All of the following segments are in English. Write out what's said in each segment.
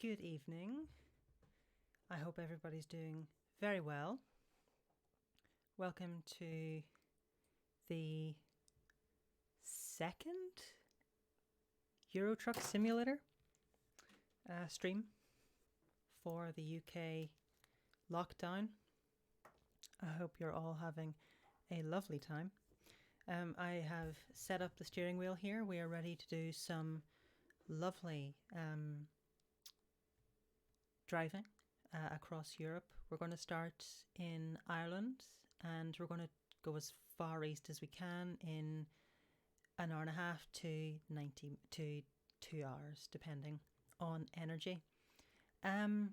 Good evening. I hope everybody's doing very well. Welcome to the second Euro Truck Simulator stream for the UK lockdown. I hope you're all having a lovely time. I have set up the steering wheel here. We are ready to do some lovely driving across Europe. We're going to start in Ireland and we're going to go as far east as we can in an hour and a half to 90 to 2 hours, depending on energy. I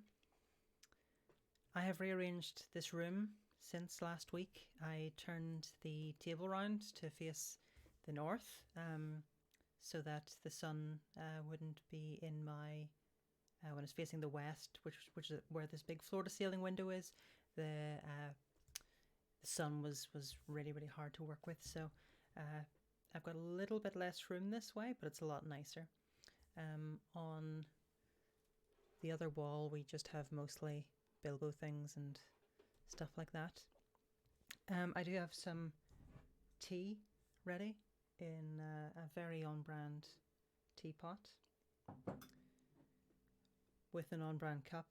have rearranged this room since last week. I turned the table round to face the north so that the sun wouldn't be in my when it's facing the west, which is where this big floor-to-ceiling window is. The sun was really hard to work with, so I've got a little bit less room this way, but it's a lot nicer. On the other wall, we just have mostly Bilbo things and stuff like that. I do have some tea ready in a very on-brand teapot with an on-brand cup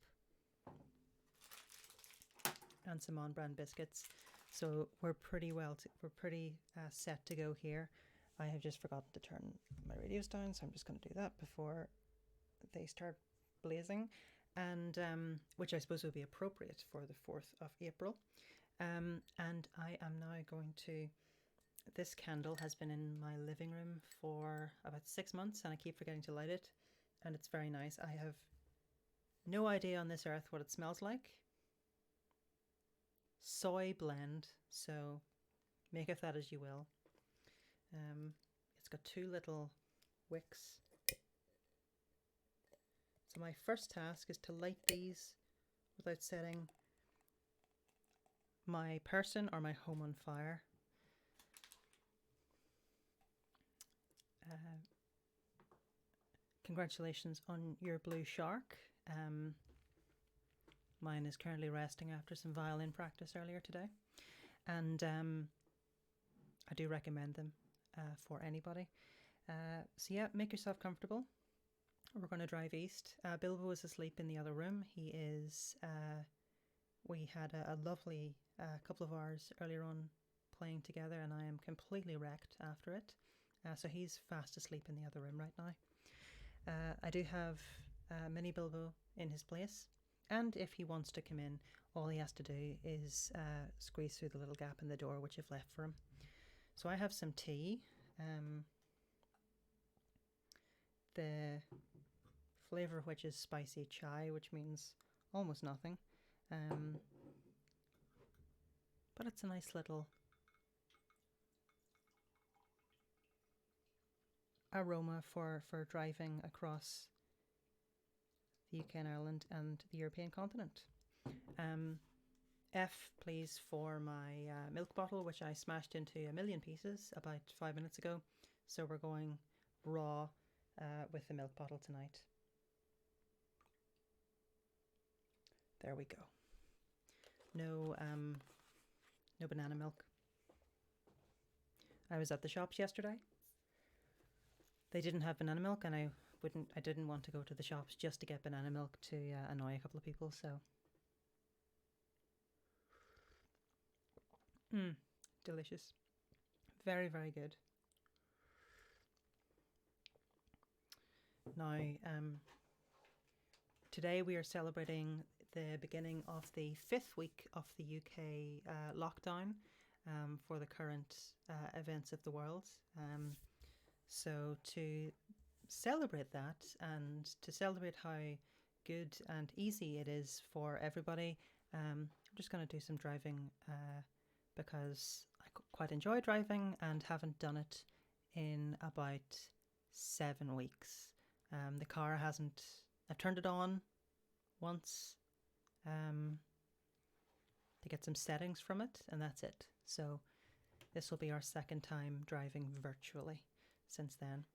and some on-brand biscuits. So we're pretty set to go here. I have just forgotten to turn my radios down, so I'm just going to do that before they start blazing, and which I suppose would be appropriate for the 4th of April. And I am now going to... This candle has been in my living room for about 6 months, and I keep forgetting to light it, and it's very nice. I have no idea on this earth what it smells like. Soy blend, so make of that as you will. It's got 2 little wicks. So my first task is to light these without setting my person or my home on fire. Congratulations on your blue shark. Mine is currently resting after some violin practice earlier today, and I do recommend them for anybody. So yeah, make yourself comfortable. We're going to drive east. Bilbo is asleep in the other room. He is... we had a lovely couple of hours earlier on playing together, and I am completely wrecked after it. So he's fast asleep in the other room right now. I do have mini Bilbo in his place, and if he wants to come in, all he has to do is squeeze through the little gap in the door which I've left for him. So I have some tea. The flavour of which is spicy chai, which means almost nothing. But it's a nice little aroma for driving across the UK and Ireland and the European continent. F, please, for my milk bottle, which I smashed into a million pieces about 5 minutes ago. So we're going raw with the milk bottle tonight. There we go. No banana milk. I was at the shops yesterday. They didn't have banana milk, and I didn't want to go to the shops just to get banana milk to annoy a couple of people, so. Delicious. Very, very good. Now, today we are celebrating the beginning of the 5th week of the UK lockdown for the current events of the world. So to celebrate that, and to celebrate how good and easy it is for everybody, I'm just going to do some driving because I quite enjoy driving and haven't done it in about 7 weeks. The car hasn't... I've turned it on once to get some settings from it, and that's it. So this will be our second time driving virtually since then.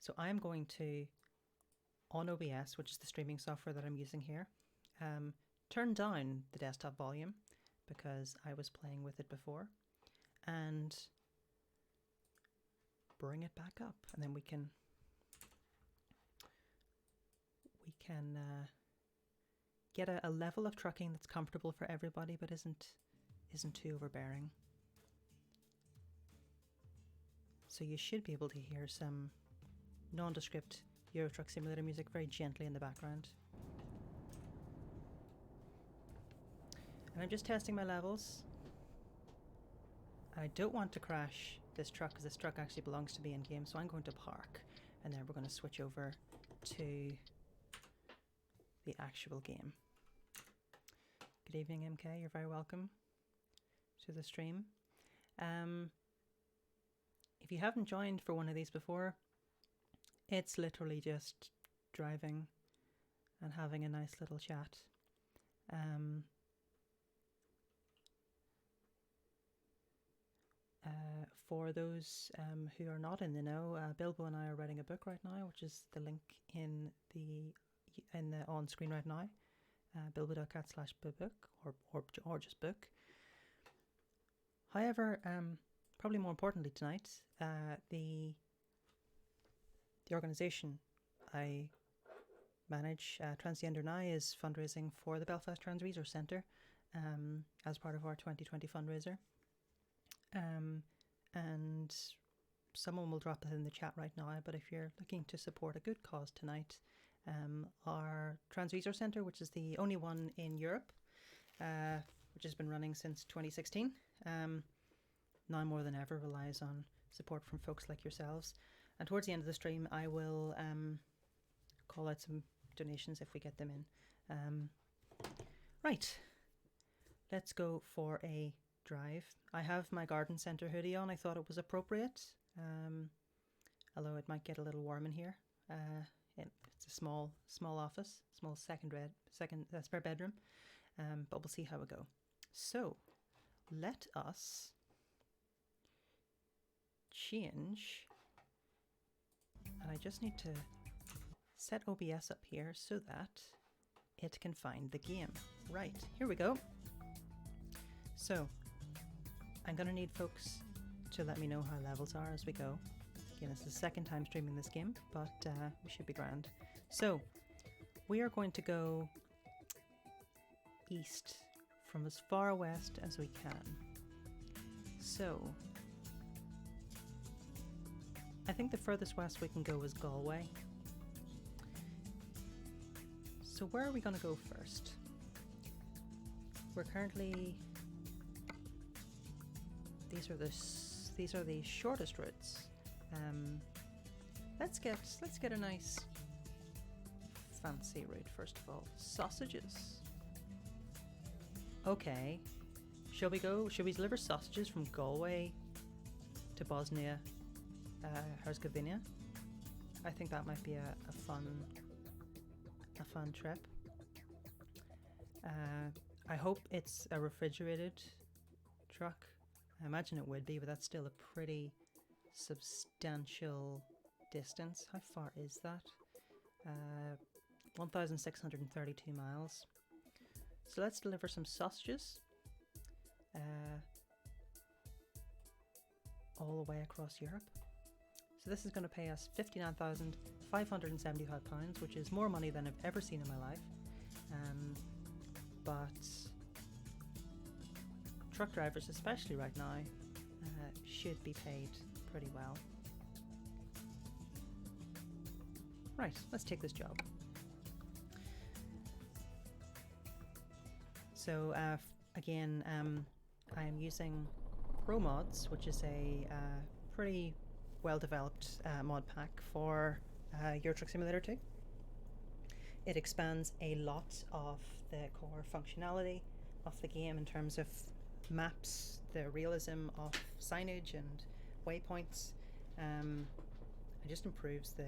So I'm going to on OBS, which is the streaming software that I'm using here, turn down the desktop volume because I was playing with it before, and bring it back up, and then we can get a level of trucking that's comfortable for everybody but isn't too overbearing. So you should be able to hear some nondescript Euro Truck Simulator music very gently in the background. And I'm just testing my levels. I don't want to crash this truck because this truck actually belongs to me in game, so I'm going to park, and then we're going to switch over to the actual game. Good evening, MK. You're very welcome to the stream. If you haven't joined for one of these before, it's literally just driving and having a nice little chat. For those who are not in the know, Bilbo and I are writing a book right now, which is the link in the on screen right now. Bilbo.cat/book or just book. However, probably more importantly tonight, the organisation I manage, Transgender Now, is fundraising for the Belfast Trans Resource Centre as part of our 2020 fundraiser. And someone will drop it in the chat right now, but if you're looking to support a good cause tonight, our Trans Resource Centre, which is the only one in Europe, which has been running since 2016, now more than ever relies on support from folks like yourselves. And towards the end of the stream, I will call out some donations if we get them in. Right, let's go for a drive. I have my garden centre hoodie on. I thought it was appropriate, although it might get a little warm in here. It's a small office, small spare bedroom, but we'll see how we go. So let us change, and I just need to set OBS up here so that it can find the game. Right, here we go. So I'm going to need folks to let me know how levels are as we go. Again, it's the second time streaming this game, but we should be grand. So we are going to go east from as far west as we can. So I think the furthest west we can go is Galway. So where are we going to go first? We're currently... These are the shortest routes. Let's get a nice fancy route first of all. Sausages. Okay. Shall we deliver sausages from Galway to Bosnia Herzegovina? I think that might be a fun trip. I hope it's a refrigerated truck. I imagine it would be, but that's still a pretty substantial distance. How far is that? 1,632 miles. So let's deliver some sausages all the way across Europe. So this is going to pay us £59,575, which is more money than I've ever seen in my life. But truck drivers, especially right now, should be paid pretty well. Right, let's take this job. So again, I am using ProMods, which is a pretty well-developed mod pack for Euro Truck Simulator 2. It expands a lot of the core functionality of the game in terms of maps, the realism of signage and waypoints. It just improves the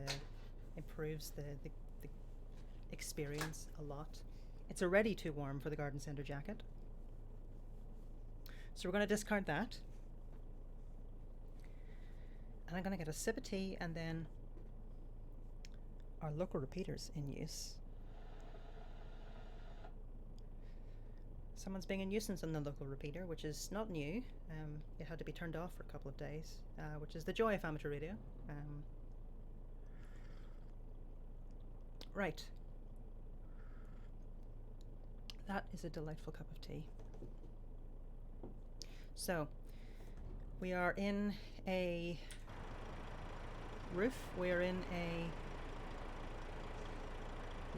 experience a lot. It's already too warm for the garden centre jacket, so we're going to discard that. And I'm going to get a sip of tea, and then our local repeaters in use. Someone's being a nuisance on the local repeater, which is not new. It had to be turned off for a couple of days, which is the joy of amateur radio. Right. That is a delightful cup of tea. So, we are in a roof. We are in a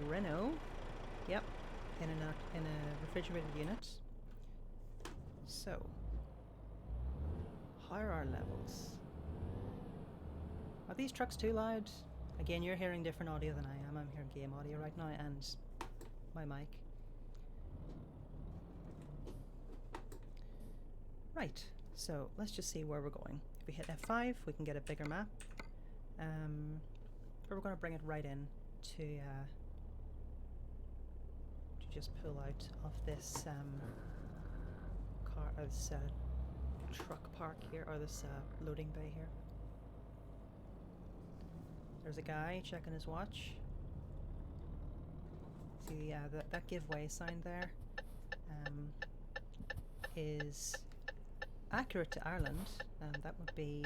Renault. Yep. In a refrigerated unit. So, how are our levels? Are these trucks too loud? Again, you're hearing different audio than I am. I'm hearing game audio right now and my mic. Right, so let's just see where we're going. If we hit F5, we can get a bigger map. But we're going to bring it right in to just pull out of this truck park here, or this loading bay here. There's a guy checking his watch. See that give way sign there is accurate to Ireland. That would be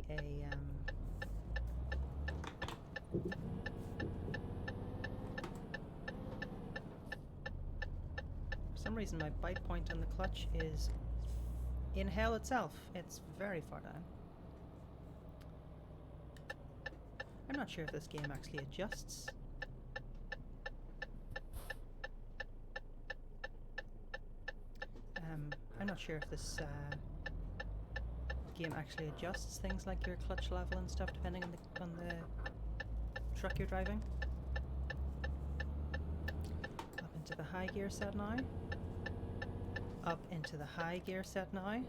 a for some reason my bite point on the clutch is in hell itself. It's very far down. I'm not sure if this game actually adjusts. I'm not sure if this game actually adjusts things like your clutch level and stuff depending on the truck you're driving. Up into the high gear set now. Up into the high gear set now.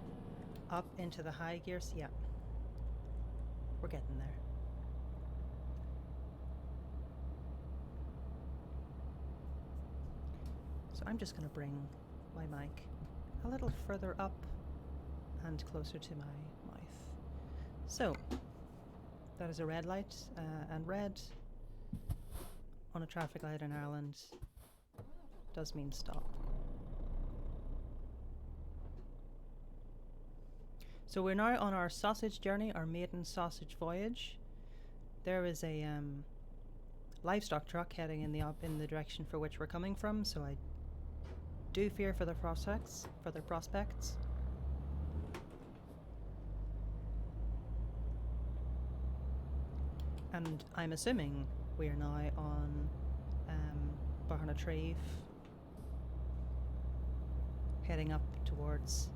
Up into the high gears. Yeah. We're getting there. So I'm just going to bring my mic a little further up and closer to my mouth. So, that is a red light, and red on a traffic light in Ireland does mean stop. So we're now on our sausage journey, our maiden sausage voyage. There is a livestock truck heading in the direction for which we're coming from, so I do fear for their prospects. And I'm assuming we are now on Barnatreve, heading up towards,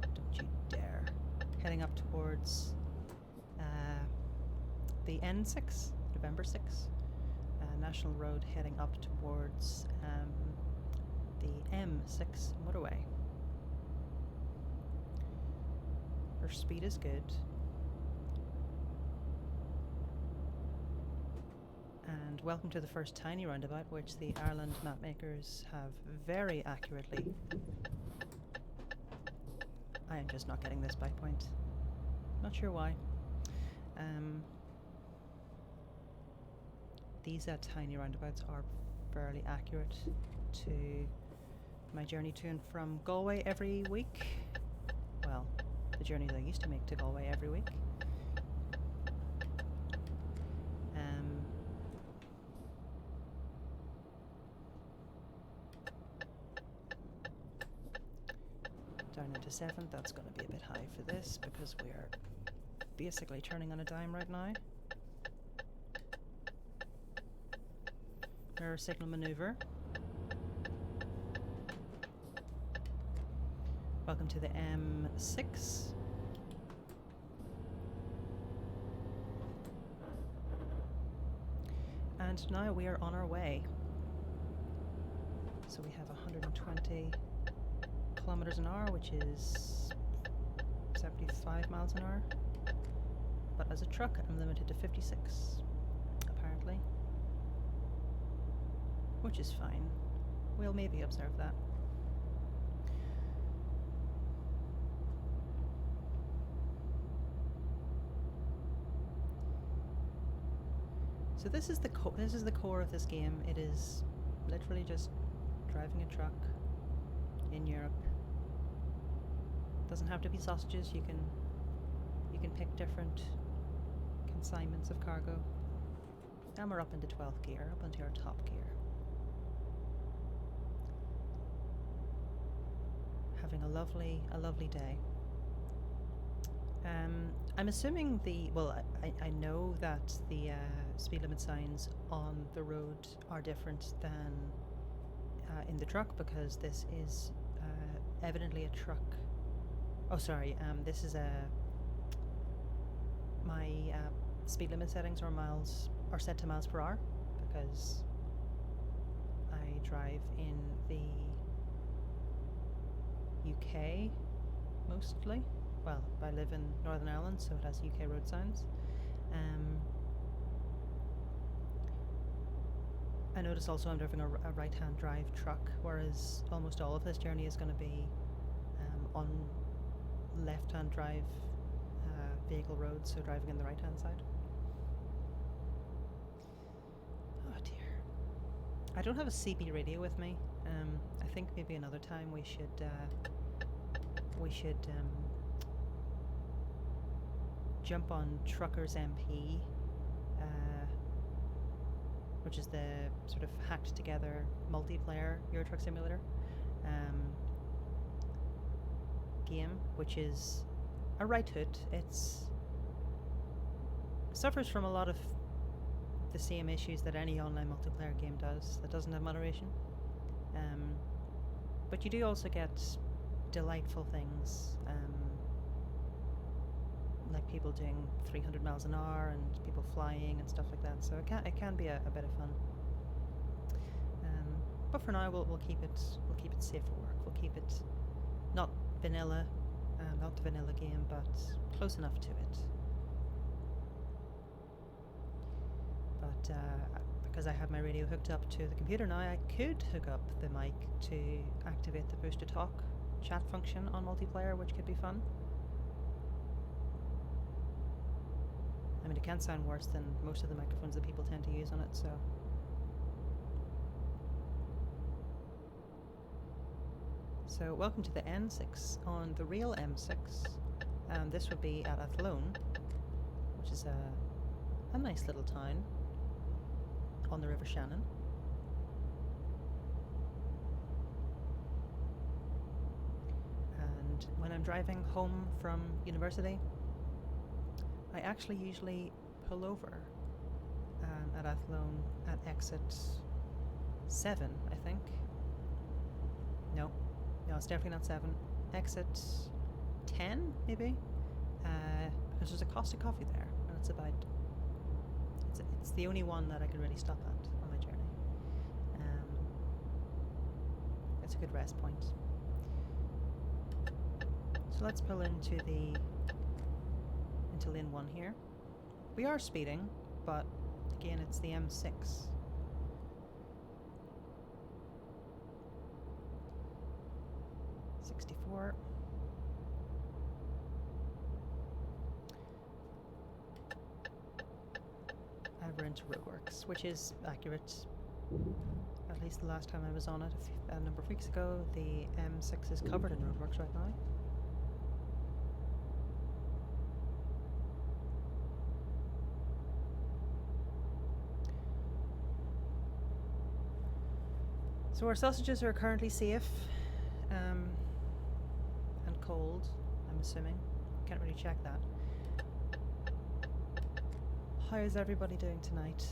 don't you dare, heading up towards the N6, November 6, National Road, heading up towards the M6 motorway. Our speed is good. And welcome to the first tiny roundabout, which the Ireland mapmakers have very accurately... I am just not getting this by point. Not sure why. These tiny roundabouts are fairly accurate to my journey to and from Galway every week. Well, the journeys I used to make to Galway every week. Down into 7th, that's going to be a bit high for this because we are basically turning on a dime right now. Mirror signal maneuver. Welcome to the M6. And now we are on our way. So we have 120 kilometers an hour, which is 75 miles an hour. But as a truck, I'm limited to 56, apparently. Which is fine. We'll maybe observe that. So this is the core of this game. It is literally just driving a truck in Europe. Doesn't have to be sausages. You can pick different consignments of cargo. And we're up into 12th gear, up into our top gear. Having a lovely day. I'm assuming I know that the speed limit signs on the road are different than in the truck, because this is evidently a truck. Oh, sorry. This is my speed limit settings are set to miles per hour, because I drive in the UK mostly. Well, I live in Northern Ireland, so it has UK road signs. I notice also I'm driving a right-hand drive truck, whereas almost all of this journey is going to be on left-hand drive vehicle roads, so driving in the right-hand side. Oh dear. I don't have a CB radio with me. I think maybe another time we should jump on Truckers MP, which is the sort of hacked together multiplayer Euro Truck Simulator game, which is a right hoot. It's suffers from a lot of the same issues that any online multiplayer game does that doesn't have moderation. But you do also get delightful things, like people doing 300 miles an hour and people flying and stuff like that. So it can be a bit of fun. But for now, we'll keep it safe for work. We'll keep it not vanilla, not the vanilla game, but close enough to it. But because I have my radio hooked up to the computer now, I could hook up the mic to activate the push to talk chat function on multiplayer, which could be fun. I mean, it can't sound worse than most of the microphones that people tend to use on it, so. So welcome to the N6 on the real M6. This would be at Athlone, which is a nice little town on the River Shannon. And when I'm driving home from university, I actually usually pull over at Athlone at exit 7, I think. No, it's definitely not 7. Exit 10, maybe? Because there's a Costa Coffee there, and it's the only one that I can really stop at on my journey. It's a good rest point. So let's pull into lane 1 here. We are speeding, but again, it's the M6. 64. We're into roadworks, which is accurate. At least the last time I was on it a number of weeks ago. The M6 is covered in roadworks right now. So our sausages are currently safe and cold, I'm assuming. Can't really check that. How is everybody doing tonight?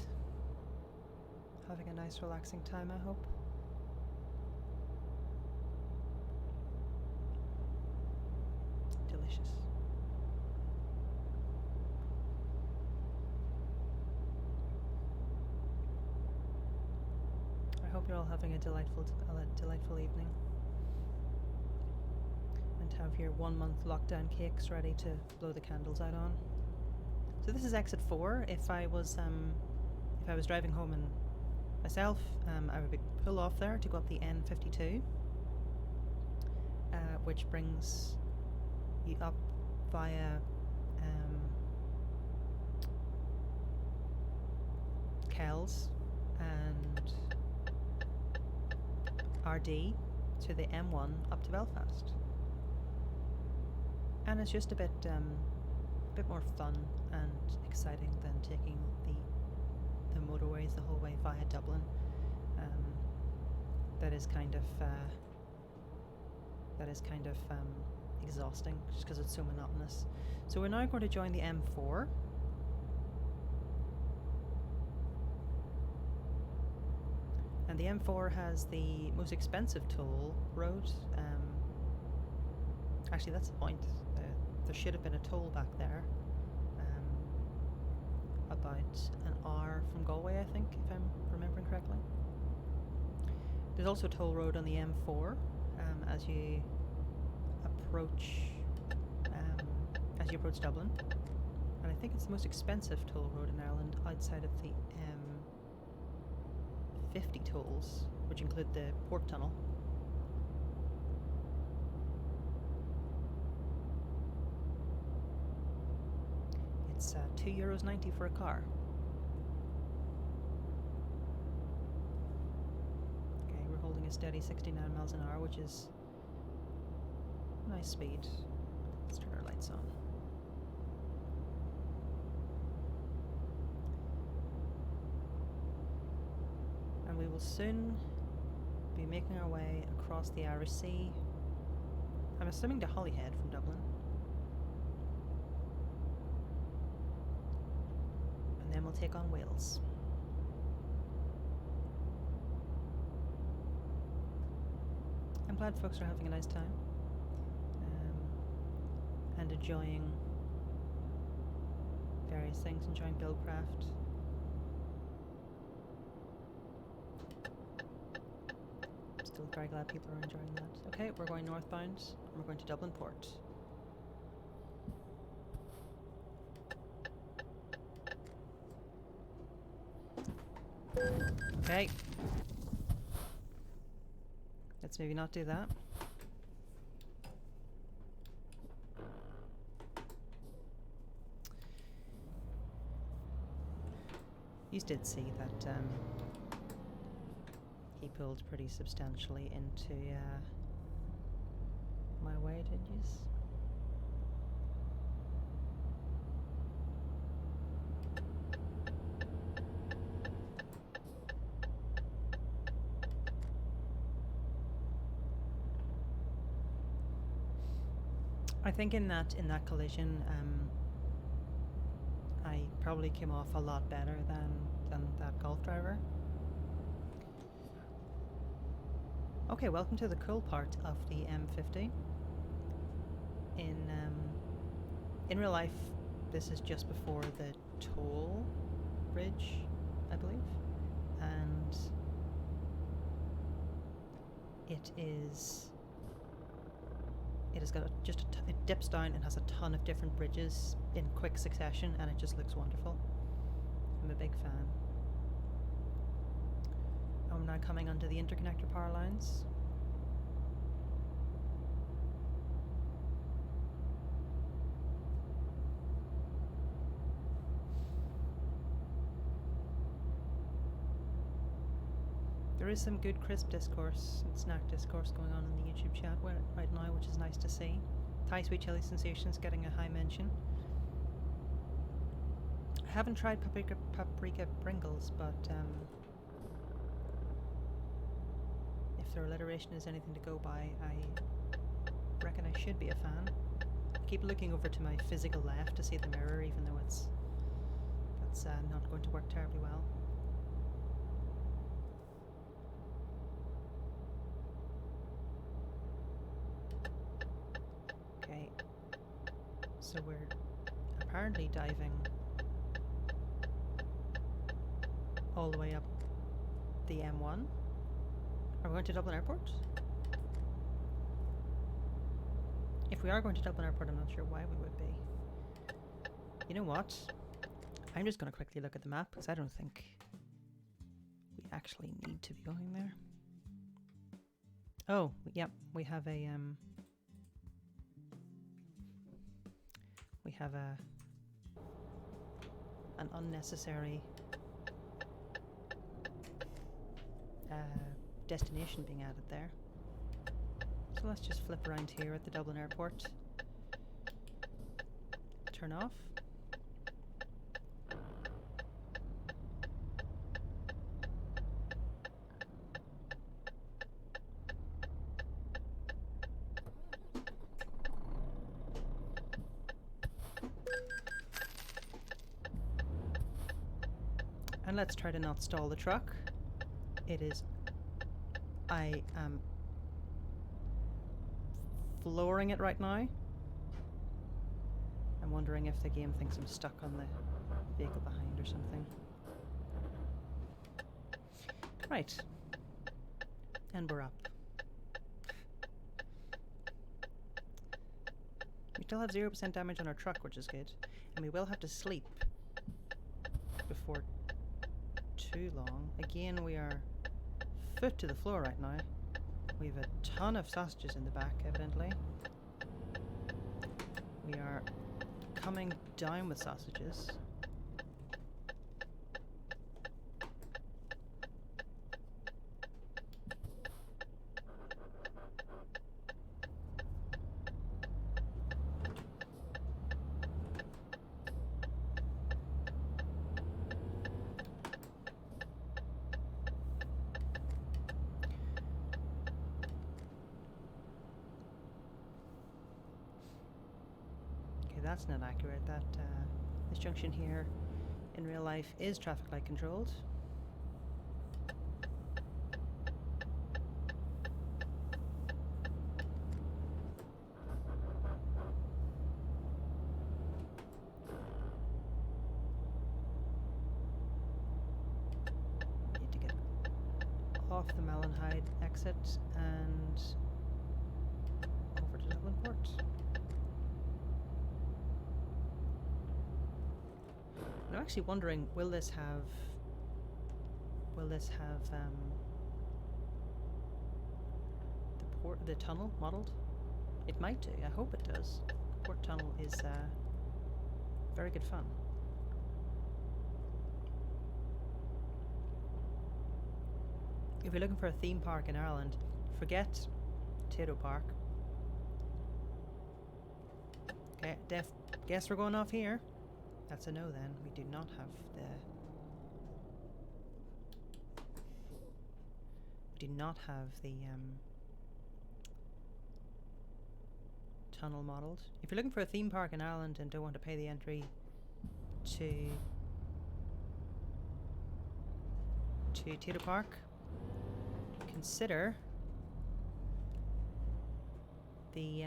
Having a nice relaxing time, I hope. Delicious. I hope you're all having a delightful evening, and have your 1-month lockdown cakes ready to blow the candles out on. So this is exit 4. If I was driving home and myself, I would pull off there to go up the N52, which brings you up via Kells and RD to the M1 up to Belfast. And it's just a bit more fun and exciting than taking the motorways the whole way via Dublin. That is kind of exhausting just because it's so monotonous. So we're now going to join the M4. And the M4 has the most expensive toll road. Actually, that's the point. There should have been a toll back there. About an hour from Galway, I think, if I'm remembering correctly. There's also a toll road on the M4 as you approach Dublin, and I think it's the most expensive toll road in Ireland outside of the M50 tolls, which include the port tunnel. It's €2.90 for a car. Okay, we're holding a steady 69 miles an hour, which is nice speed. Let's turn our lights on. And we will soon be making our way across the Irish Sea. I'm assuming to Holyhead from Dublin. And then we'll take on Wales. I'm glad folks are having a nice time and enjoying various things, enjoying Buildcraft. Still very glad people are enjoying that. Okay, we're going northbound and we're going to Dublin Port. Okay. Let's maybe not do that. You did see that he pulled pretty substantially into my way, didn't you? I think in that collision, I probably came off a lot better than that Golf driver. Okay, welcome to the cool part of the M50. In real life, this is just before the toll bridge, I believe, and it has got it dips down and has a ton of different bridges in quick succession, and it just looks wonderful. I'm a big fan. I'm now coming onto the interconnector power lines. There is some good crisp discourse and snack discourse going on in the YouTube chat right now, which is nice to see. Thai Sweet Chili Sensations getting a high mention. I haven't tried paprika Pringles, but if their alliteration is anything to go by, I reckon I should be a fan. I keep looking over to my physical left to see the mirror, even though that's not going to work terribly well. Okay, so we're apparently diving all the way up the M1. Are we going to Dublin Airport? If we are going to Dublin Airport, I'm not sure why we would be. You know what? I'm just going to quickly look at the map because I don't think we actually need to be going there. Oh, yep, we have an unnecessary destination being added there. So let's just flip around here at the Dublin airport. Turn off. And let's try to not stall the truck. I am flooring it right now. I'm wondering if the game thinks I'm stuck on the vehicle behind or something. Right. And we're up. We still have 0% damage on our truck, which is good. And we will have to sleep before too long. Again, we are foot to the floor right now. We have a ton of sausages in the back, evidently. We are coming down with sausages. That's not accurate. This junction here in real life is traffic light controlled. Need to get off the Malahide exit and over to Dublin Port. I'm actually wondering, will this have the tunnel modelled? It might do. I hope it does. The port tunnel is very good fun. If you're looking for a theme park in Ireland, forget Tato Park. Okay, guess we're going off here. That's a no then. We do not have the tunnel modelled. If you're looking for a theme park in Ireland and don't want to pay the entry to Tato Park, consider the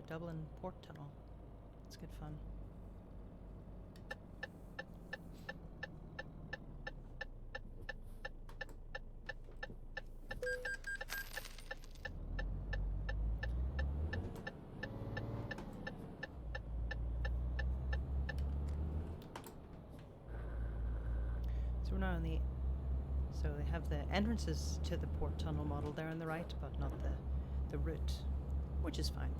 Dublin Port Tunnel. It's good fun. So we're now on the... So they have the entrances to the port tunnel model there on the right, but not the route, which is fine.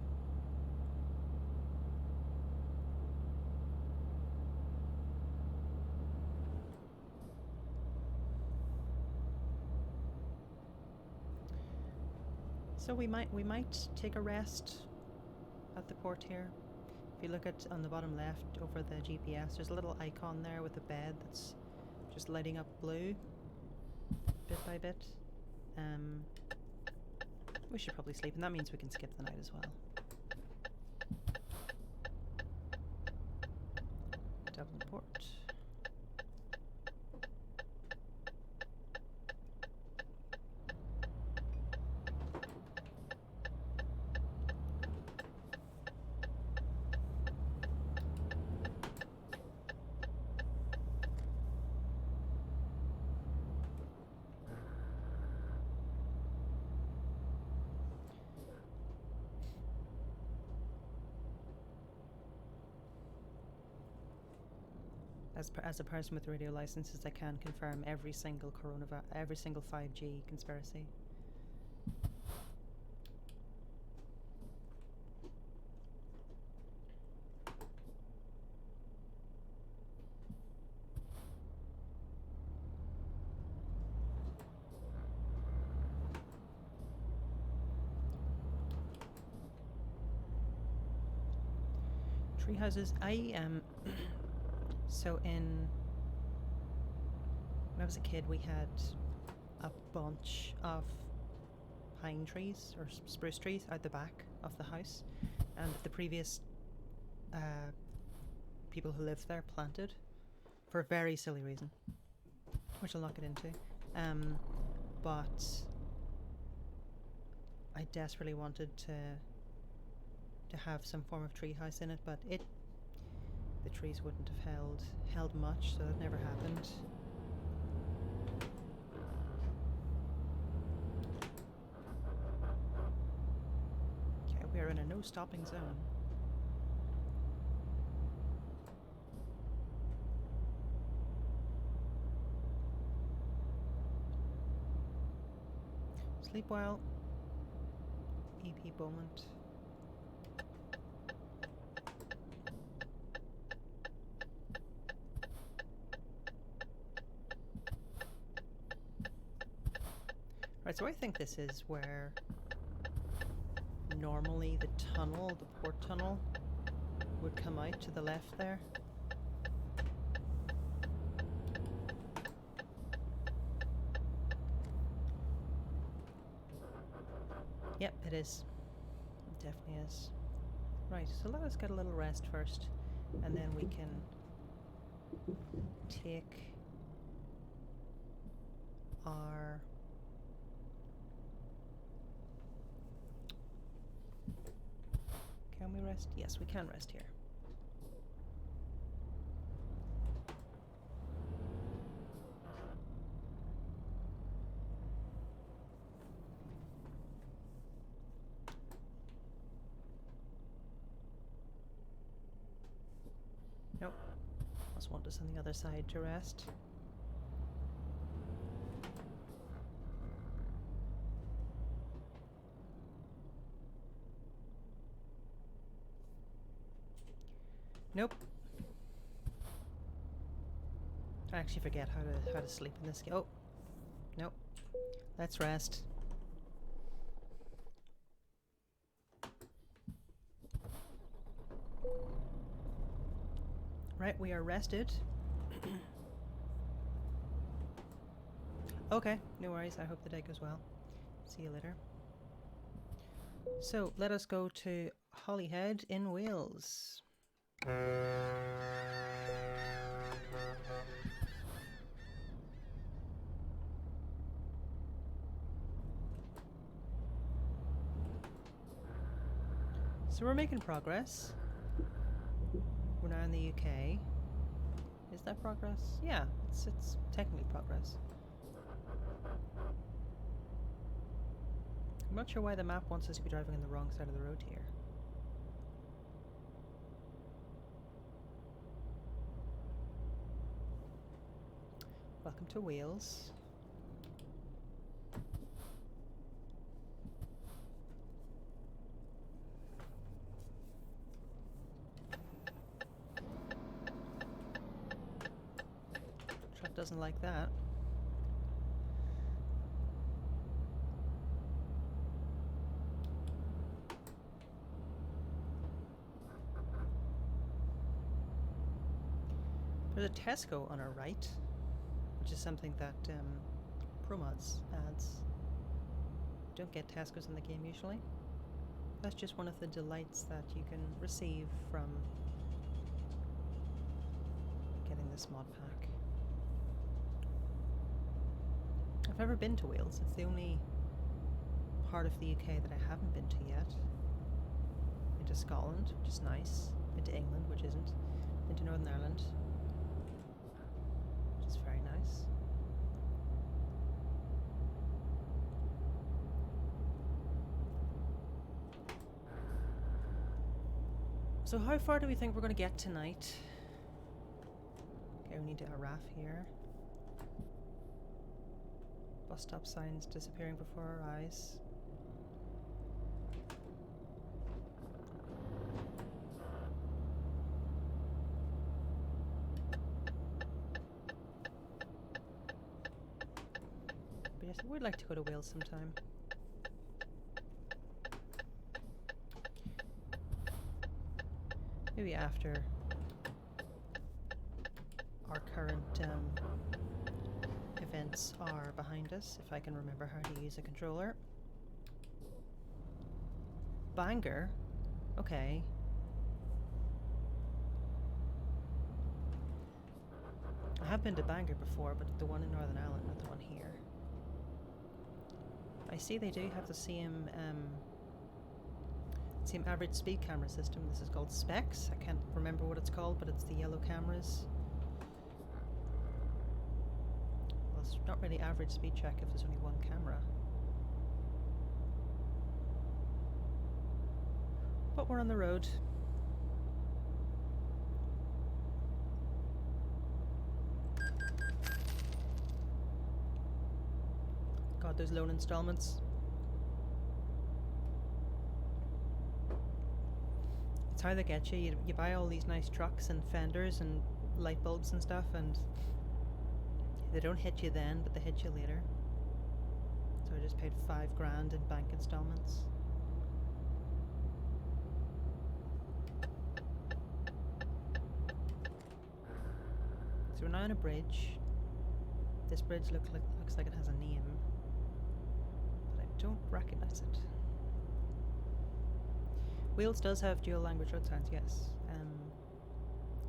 So we might take a rest at the port here. If you look at on the bottom left over the GPS, there's a little icon there with a bed that's just lighting up blue bit by bit. We should probably sleep, and that means we can skip the night as well. Dublin Port. As a person with radio licenses, I can confirm every single 5G conspiracy. Tree houses. So when I was a kid, we had a bunch of pine trees or spruce trees out the back of the house, and the previous people who lived there planted for a very silly reason, which I'll not get into. But I desperately wanted to have some form of tree house in it, but the trees wouldn't have held much, so that never happened. Okay, we are in a no stopping zone. Sleep well. EP Beaumont. Right, so I think this is where normally the port tunnel, would come out to the left there. Yep, it is. It definitely is. Right, so let us get a little rest first, and then we can take our Can we rest? Yes, we can rest here. Nope. Must want us on the other side to rest. Nope. I actually forget how to sleep in this game. Oh, nope. Let's rest. Right, we are rested. Okay, no worries. I hope the day goes well. See you later. So let us go to Holyhead in Wales. So we're making progress. We're now in the UK. Is that progress? Yeah, it's technically progress. I'm not sure why the map wants us to be driving on the wrong side of the road here. Welcome to Wales. Truck doesn't like that. There's a Tesco on our right, which is something that ProMods adds. You don't get Tesco's in the game usually. That's just one of the delights that you can receive from getting this mod pack. I've never been to Wales. It's the only part of the UK that I haven't been to yet. Been to Scotland, which is nice. Been to England, which isn't. Been to Northern Ireland, which is very nice. So how far do we think we're going to get tonight? Okay, we need a RAF here. Bus stop signs disappearing before our eyes. But yes, I would like to go to Wales sometime. maybe after our current events are behind us, if I can remember how to use a controller. Bangor? Okay. I have been to Bangor before, but the one in Northern Ireland, not the one here. I see they do have the same average speed camera system. This is called Specs. I can't remember what it's called, but it's the yellow cameras. Well, it's not really average speed check if there's only one camera. But we're on the road. God, those loan installments. It's how they get you. You buy all these nice trucks and fenders and light bulbs and stuff, and they don't hit you then, but they hit you later. So I just paid $5,000 in bank installments. So we're now on a bridge. This bridge looks like it has a name, but I don't recognize it. Wales does have dual language road signs, yes.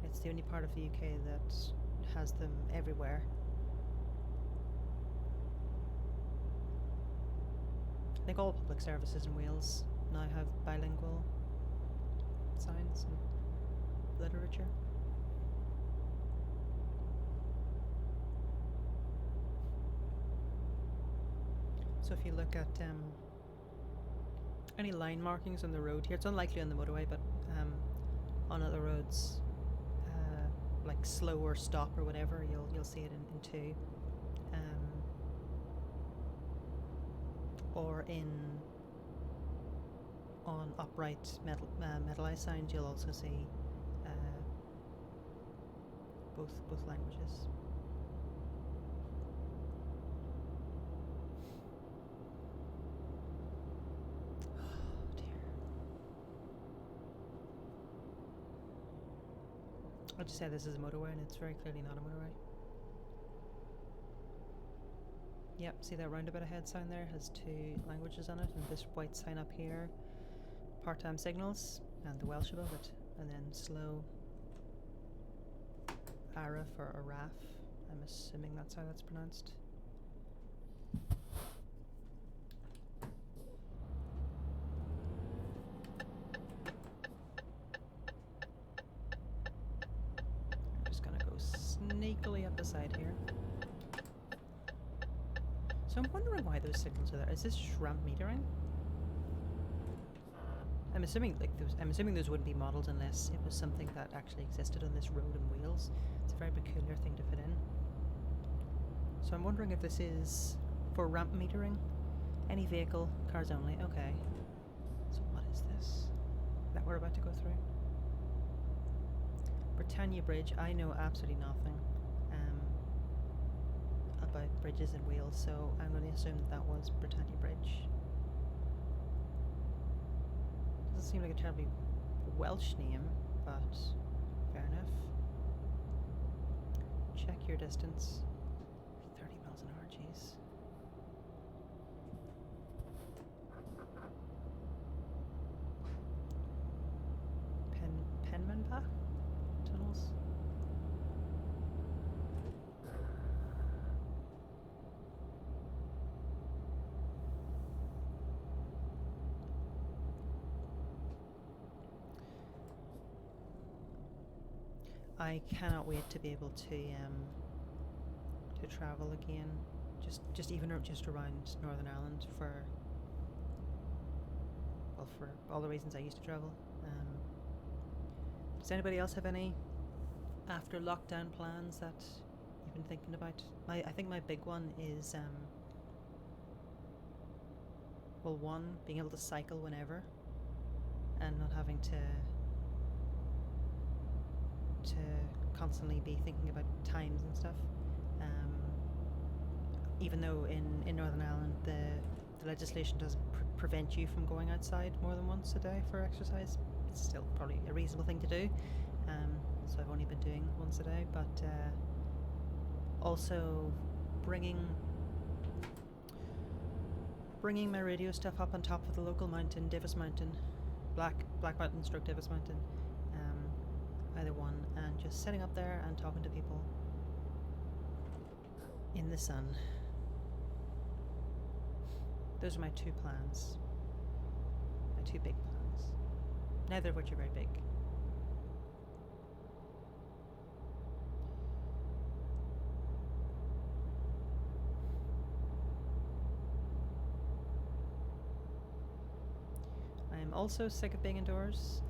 It's the only part of the UK that has them everywhere. I think all public services in Wales now have bilingual signs and literature. So if you look at any line markings on the road here, it's unlikely on the motorway, but on other roads, like slow or stop or whatever, you'll see it in two. Or on upright metalized signs, you'll also see both languages. I'll just say this is a motorway, and it's very clearly not a motorway. Yep, see that roundabout ahead sign there? It has two languages on it, and this white sign up here, part-time signals, and the Welsh above it, and then slow Ara for Araf. I'm assuming that's how that's pronounced. Sneakily up the side here. So I'm wondering why those signals are there. Is this just ramp metering? I'm assuming those wouldn't be modelled unless it was something that actually existed on this road in Wales. It's a very peculiar thing to fit in. So I'm wondering if this is for ramp metering. Any vehicle, cars only. Okay. So what is this that we're about to go through? Britannia Bridge. I know absolutely nothing about bridges in Wales, so I'm going to assume that was Britannia Bridge. Doesn't seem like a terribly Welsh name, but fair enough. Check your distance. 30 miles an hour, jeez. Penmanbach tunnels. I cannot wait to be able to travel again, just around Northern Ireland for all the reasons I used to travel. Does anybody else have any after lockdown plans that you've been thinking about? I think my big one is one, being able to cycle whenever and not having to constantly be thinking about times and stuff. Even though in Northern Ireland the legislation doesn't prevent you from going outside more than once a day for exercise, it's still probably a reasonable thing to do. So I've only been doing once a day, but also bringing my radio stuff up on top of the local mountain, Davis Mountain, Black Mountain stroke Davis Mountain, either one, and just sitting up there and talking to people in the sun. Those are my two plans. My two big plans. Neither of which are very big. I am also sick of being indoors.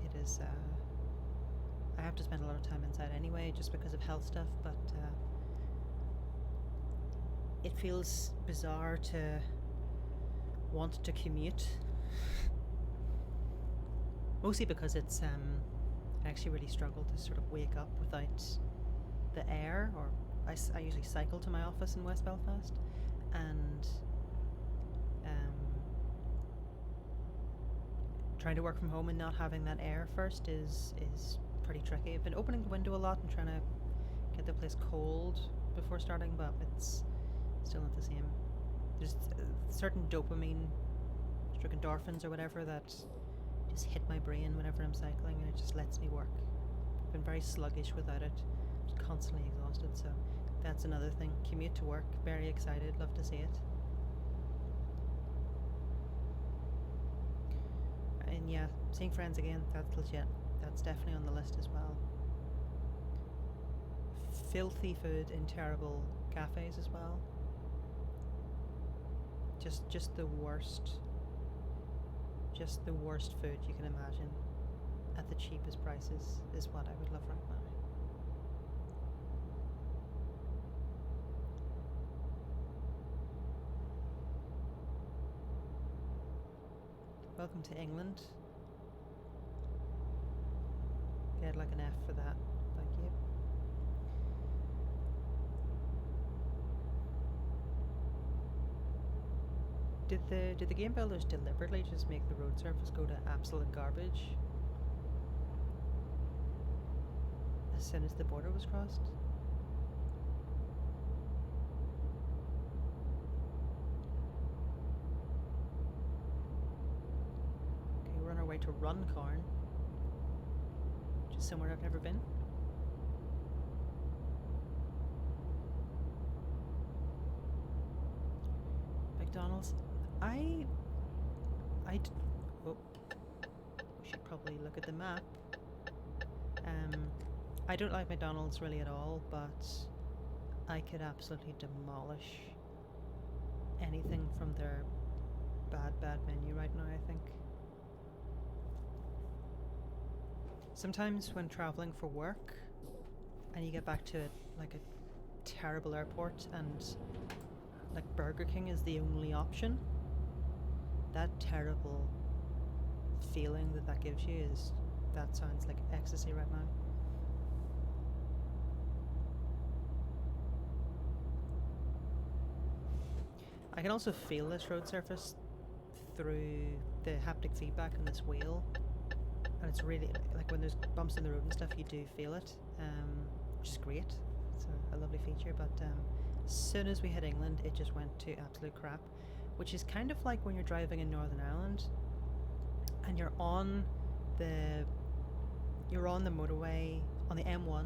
It is, I have to spend a lot of time inside anyway, just because of health stuff, but it feels bizarre to want to commute. Mostly because it's, I actually really struggle to sort of wake up without the air, or I usually cycle to my office in West Belfast, and trying to work from home and not having that air first is pretty tricky. I've been opening the window a lot and trying to get the place cold before starting, but it's still not the same. There's certain dopamine, stroke endorphins or whatever, that just hit my brain whenever I'm cycling, and it just lets me work. I've been very sluggish without it, just constantly exhausted, so that's another thing. Commute to work, very excited, love to see it. And yeah, seeing friends again, that's legit. That's definitely on the list as well. Filthy food in terrible cafes as well. Just the worst. Just the worst food you can imagine at the cheapest prices is what I would love right now. Welcome to England. Get like an F for that. Thank you. Did the game builders deliberately just make the road surface go to absolute garbage as soon as the border was crossed? Okay, we're on our way to Runcorn, which is somewhere I've never been. McDonald's. We should probably look at the map. I don't like McDonald's really at all, but I could absolutely demolish anything from their bad menu right now, I think. Sometimes when traveling for work and you get back to like a terrible airport and like Burger King is the only option, that terrible feeling that gives you that sounds like ecstasy right now. I can also feel this road surface through the haptic feedback on this wheel, and it's really like when there's bumps in the road and stuff, you do feel it, which is great. It's a lovely feature, but as soon as we hit England, it just went to absolute crap, which is kind of like when you're driving in Northern Ireland and you're on the motorway on the M1,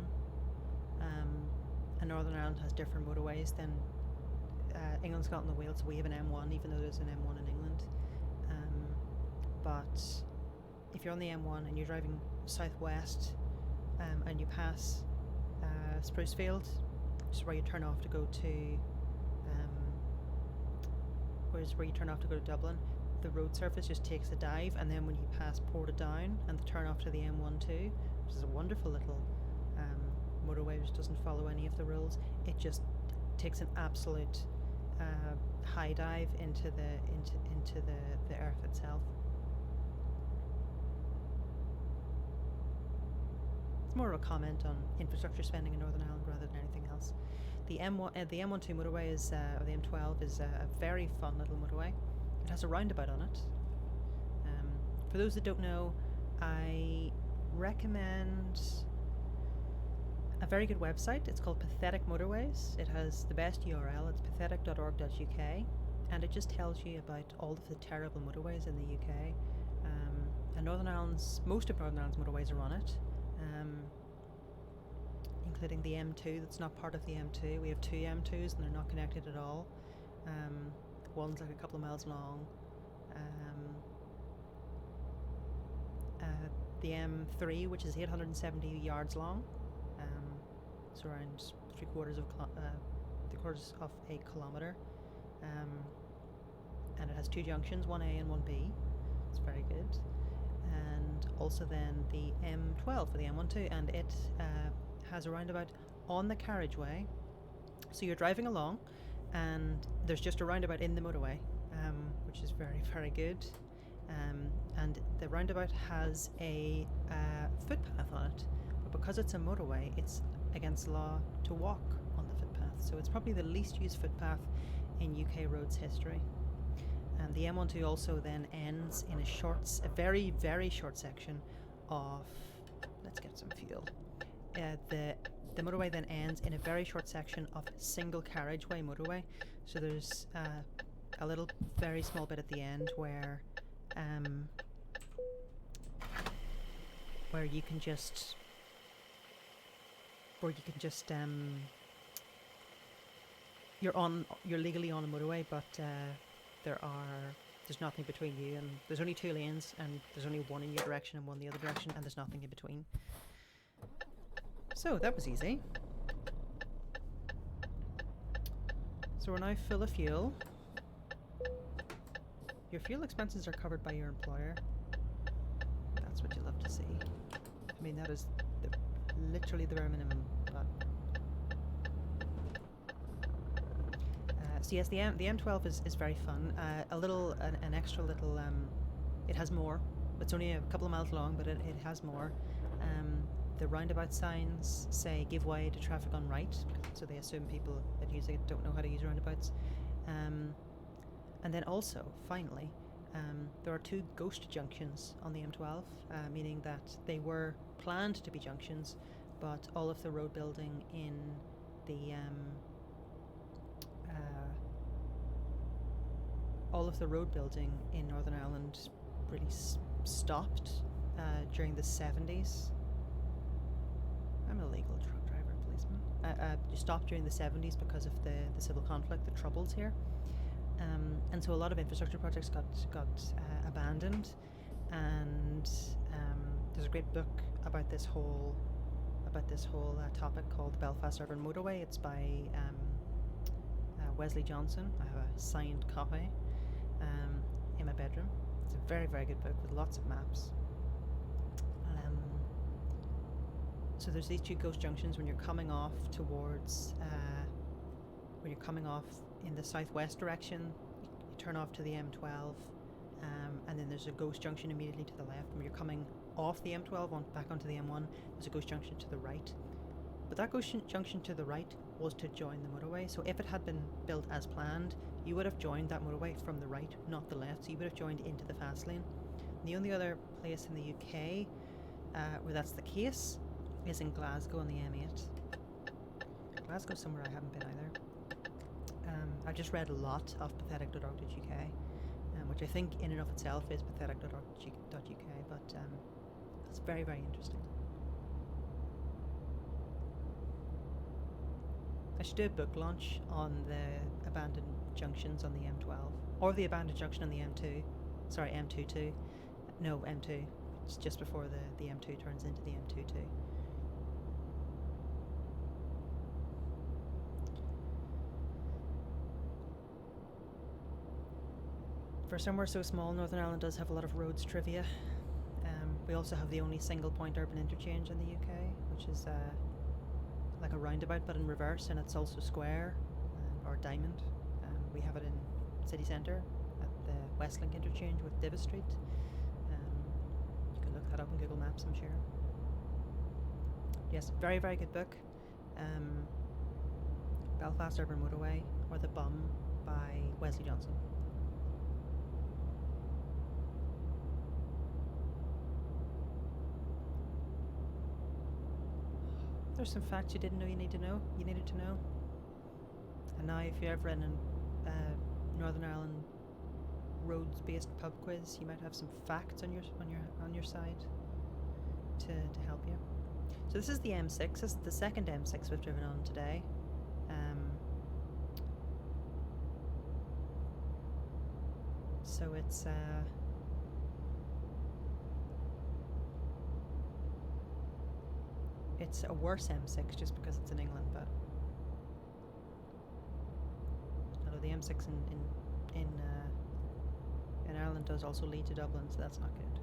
and Northern Ireland has different motorways than England, Scotland and Wales, so we have an M1 even though there's an M1 in England, but if you're on the M1 and you're driving southwest, and you pass Sprucefield, which is where you turn off to go to Dublin, the road surface just takes a dive, and then when you pass Portadown and the turn off to the M12, which is a wonderful little motorway which doesn't follow any of the rules, it just takes an absolute high dive into the earth itself. It's more of a comment on infrastructure spending in Northern Ireland rather than anything else. The M12 motorway is, or the M12 is a very fun little motorway. It has a roundabout on it, For those that don't know, I recommend a very good website. It's called Pathetic Motorways. It has the best URL. It's pathetic.org.uk, and it just tells you about all of the terrible motorways in the UK. And Northern Ireland's, most of Northern Ireland's motorways are on it, including the M2 that's not part of the M2. We have two M2s and they're not connected at all. One's like a couple of miles long. The M3, which is 870 yards long, it's around three quarters of a kilometre, and it has two junctions, 1A and 1B. It's very good. And also then the M12 for the M12, and it has a roundabout on the carriageway. So you're driving along and there's just a roundabout in the motorway, which is very, very good. And the roundabout has a footpath on it, but because it's a motorway, it's against the law to walk on the footpath. So it's probably the least used footpath in UK roads history. And the M12 also then ends in a very, very short section of, let's get some fuel. The motorway then ends in a very short section of single carriageway motorway. So there's a little very small bit at the end where you can just you're legally on a motorway, but there's nothing between you, and there's only two lanes, and there's only one in your direction and one the other direction, and there's nothing in between. So that was easy. So we're now full of fuel. Your fuel expenses are covered by your employer. That's what you love to see. I mean, that is literally the bare minimum. But so yes, the M12 is very fun. An extra little. It has more. It's only a couple of miles long, but it has more. The roundabout signs say "Give way to traffic on right," so they assume people that use it don't know how to use roundabouts. And then also, finally, there are two ghost junctions on the M12, meaning that they were planned to be junctions, but all of the road building in Northern Ireland really stopped during the 70s. I'm a legal truck driver, policeman. Stopped during the 70s because of the civil conflict, the troubles here. And so a lot of infrastructure projects got abandoned, and there's a great book about this whole topic called The Belfast Urban Motorway. It's by Wesley Johnson. I have a signed copy in my bedroom. It's a very, very good book with lots of maps. So there's these two ghost junctions when you're coming off in the southwest direction. You turn off to the M12, and then there's a ghost junction immediately to the left. When you're coming off the M12 back onto the M1, there's a ghost junction to the right. But that ghost junction to the right was to join the motorway. So if it had been built as planned, you would have joined that motorway from the right, not the left. So you would have joined into the fast lane. And the only other place in the UK where that's the case is in Glasgow on the M8. Glasgow's somewhere I haven't been either. I've just read a lot of pathetic.org.uk, which I think in and of itself is pathetic.org.uk, but it's very, very interesting. I should do a book launch on the abandoned junctions on the M12, or the abandoned junction on the M2. Sorry, M22. No, M2. It's just before the M2 turns into the M22. For somewhere so small, Northern Ireland does have a lot of roads trivia. We also have the only single point urban interchange in the UK, which is like a roundabout but in reverse, and it's also square or diamond. We have it in city centre at the Westlink interchange with Divis Street. You can look that up on Google Maps, I'm sure. Yes, very, very good book. Belfast Urban Motorway, or The Bum by Wesley Johnson. There's some facts you didn't know you needed to know. And now, if you're ever in a Northern Ireland roads-based pub quiz, you might have some facts on your side to help you. So this is the M6. This is the second M6 we've driven on today. So it's a worse M6 just because it's in England, but although the M6 in Ireland does also lead to Dublin, so that's not good.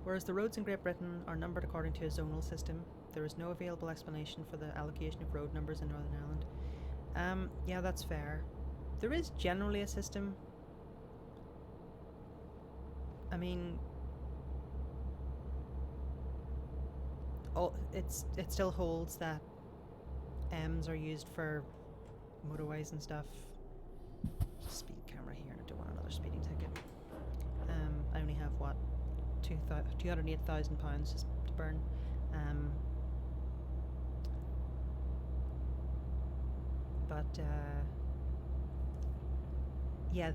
Whereas the roads in Great Britain are numbered according to a zonal system, there is no available explanation for the allocation of road numbers in Northern Ireland. Yeah, that's fair. There is generally a system. I mean, it still holds that M's are used for motorways and stuff. Speed camera here, and I don't want another speeding ticket. I only have what, £208,000 to burn. Yeah,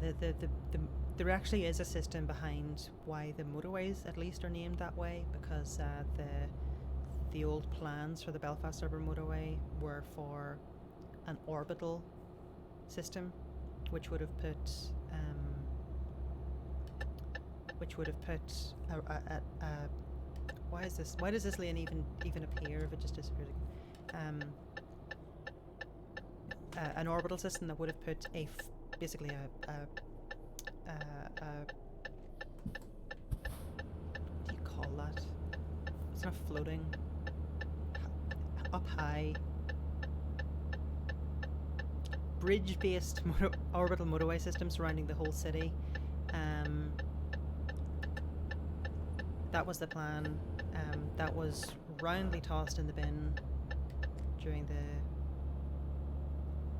there actually is a system behind why the motorways at least are named that way, because the old plans for the Belfast Urban Motorway were for an orbital system, which would have put why does this lane even appear if it just disappears again? An orbital system that would have put basically what do you call that? It's not floating. Up high. Bridge-based orbital motorway system surrounding the whole city. That was the plan. That was roundly tossed in the bin during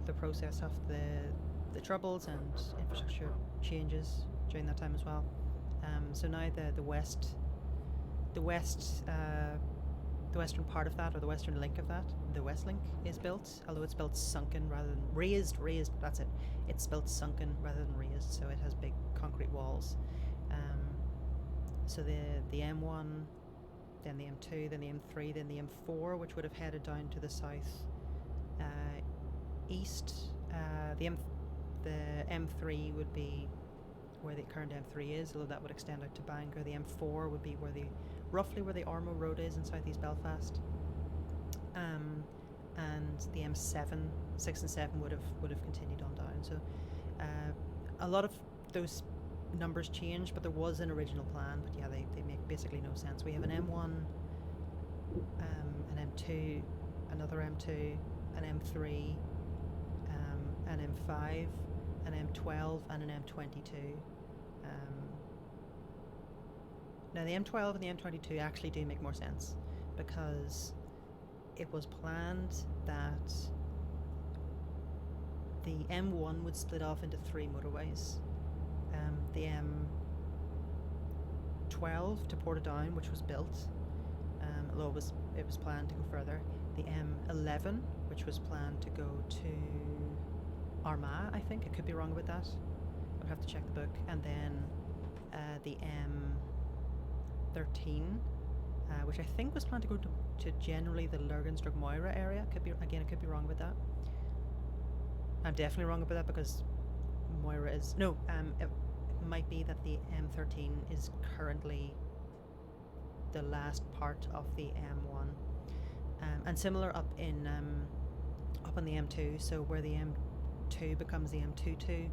the process of the Troubles and infrastructure changes during that time as well. So now the western part of that, or the western link of that, the West Link, is built, although it's built sunken rather than raised, that's it. It's built sunken rather than raised, so it has big concrete walls. So the M1, then the M2, then the M3, then the M4, which would have headed down to the south east. The M3 would be where the current M3 is, although that would extend out to Bangor. The M4 would be roughly where the Ormo Road is in southeast Belfast. And the M7, 6 and 7 would have continued on down. So a lot of those numbers change, but there was an original plan. But yeah, they make basically no sense. We have an M1, an M2, another M2, an M3, an M5, an M12, and an M22. Now the M12 and the M22 actually do make more sense, because it was planned that the M1 would split off into 3 motorways. The M12 to Portadown, which was built, although it was planned to go further. The M11, which was planned to go to Armagh, I think. I could be wrong about that. I'll have to check the book. And then the M13, which I think was planned to go to generally the Lurgan-Moira area. I could be wrong about that. I'm definitely wrong about that, because Moira is... No, it might be that the M13 is currently the last part of the M1. And similar up on the M2, so where the M2 becomes the M22,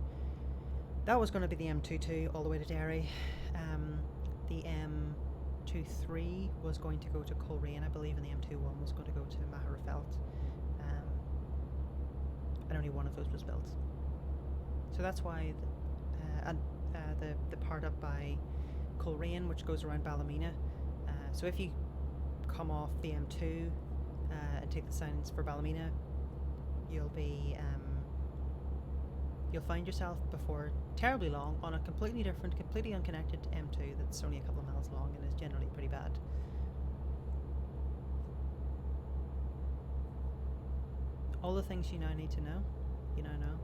that was going to be the M22 all the way to Derry. The M23 was going to go to Coleraine, I believe, and the M21 was going to go to Maherafelt. And only one of those was built. So that's why the part up by Coleraine, which goes around Ballymena. So if you come off the M2 and take the signs for Ballymena, you'll find yourself before terribly long on a completely different, completely unconnected M2 that's only a couple of miles long and is generally pretty bad. All the things you now need to know, you now know.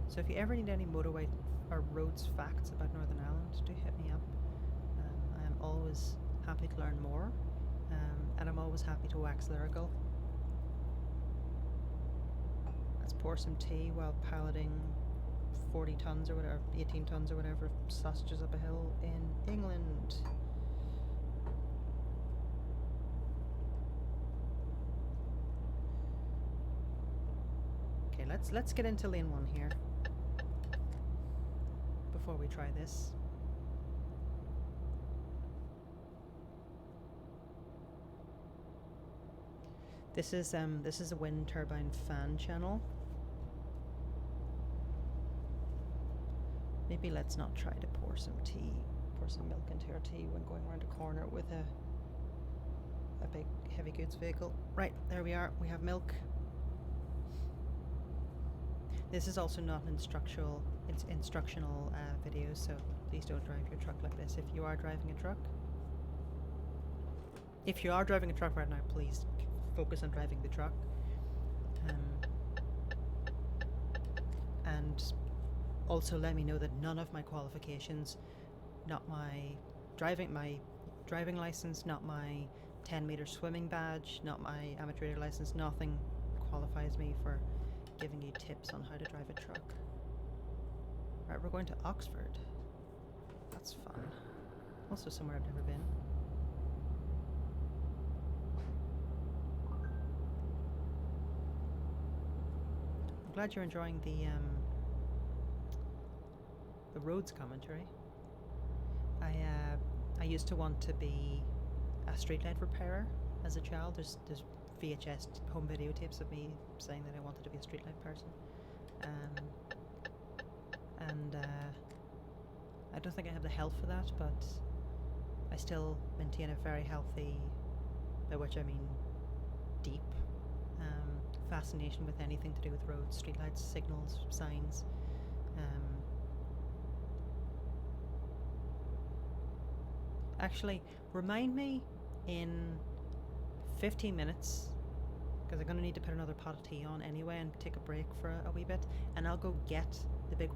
So if you ever need any motorway or roads facts about Northern Ireland, do hit me up. I am always happy to learn more, and I'm always happy to wax lyrical. Let's pour some tea while piloting 40 tons or whatever, 18 tons or whatever of sausages up a hill in England. Okay, let's get into lane 1 here before we try this. This is a wind turbine fan channel. Maybe let's not try to pour some milk into our tea when going around a corner with a big heavy goods vehicle. Right, there we are. We have milk. This is also not an instructional video, so please don't drive your truck like this. If you are driving a truck right now, please focus on driving the truck. And also let me know that none of my qualifications, not my driving license, not my 10-meter swimming badge, not my amateur radio license, nothing qualifies me for giving you tips on how to drive a truck. Right, we're going to Oxford. That's fun. Also somewhere I've never been. I'm glad you're enjoying the roads commentary. I used to want to be a streetlight repairer as a child. There's VHS home videotapes of me saying that I wanted to be a streetlight person. And I don't think I have the health for that, but I still maintain a very healthy, by which I mean deep, fascination with anything to do with roads, streetlights, signals, signs. Actually, remind me in 15 minutes, because I'm going to need to put another pot of tea on anyway and take a break for a wee bit, and I'll go get the big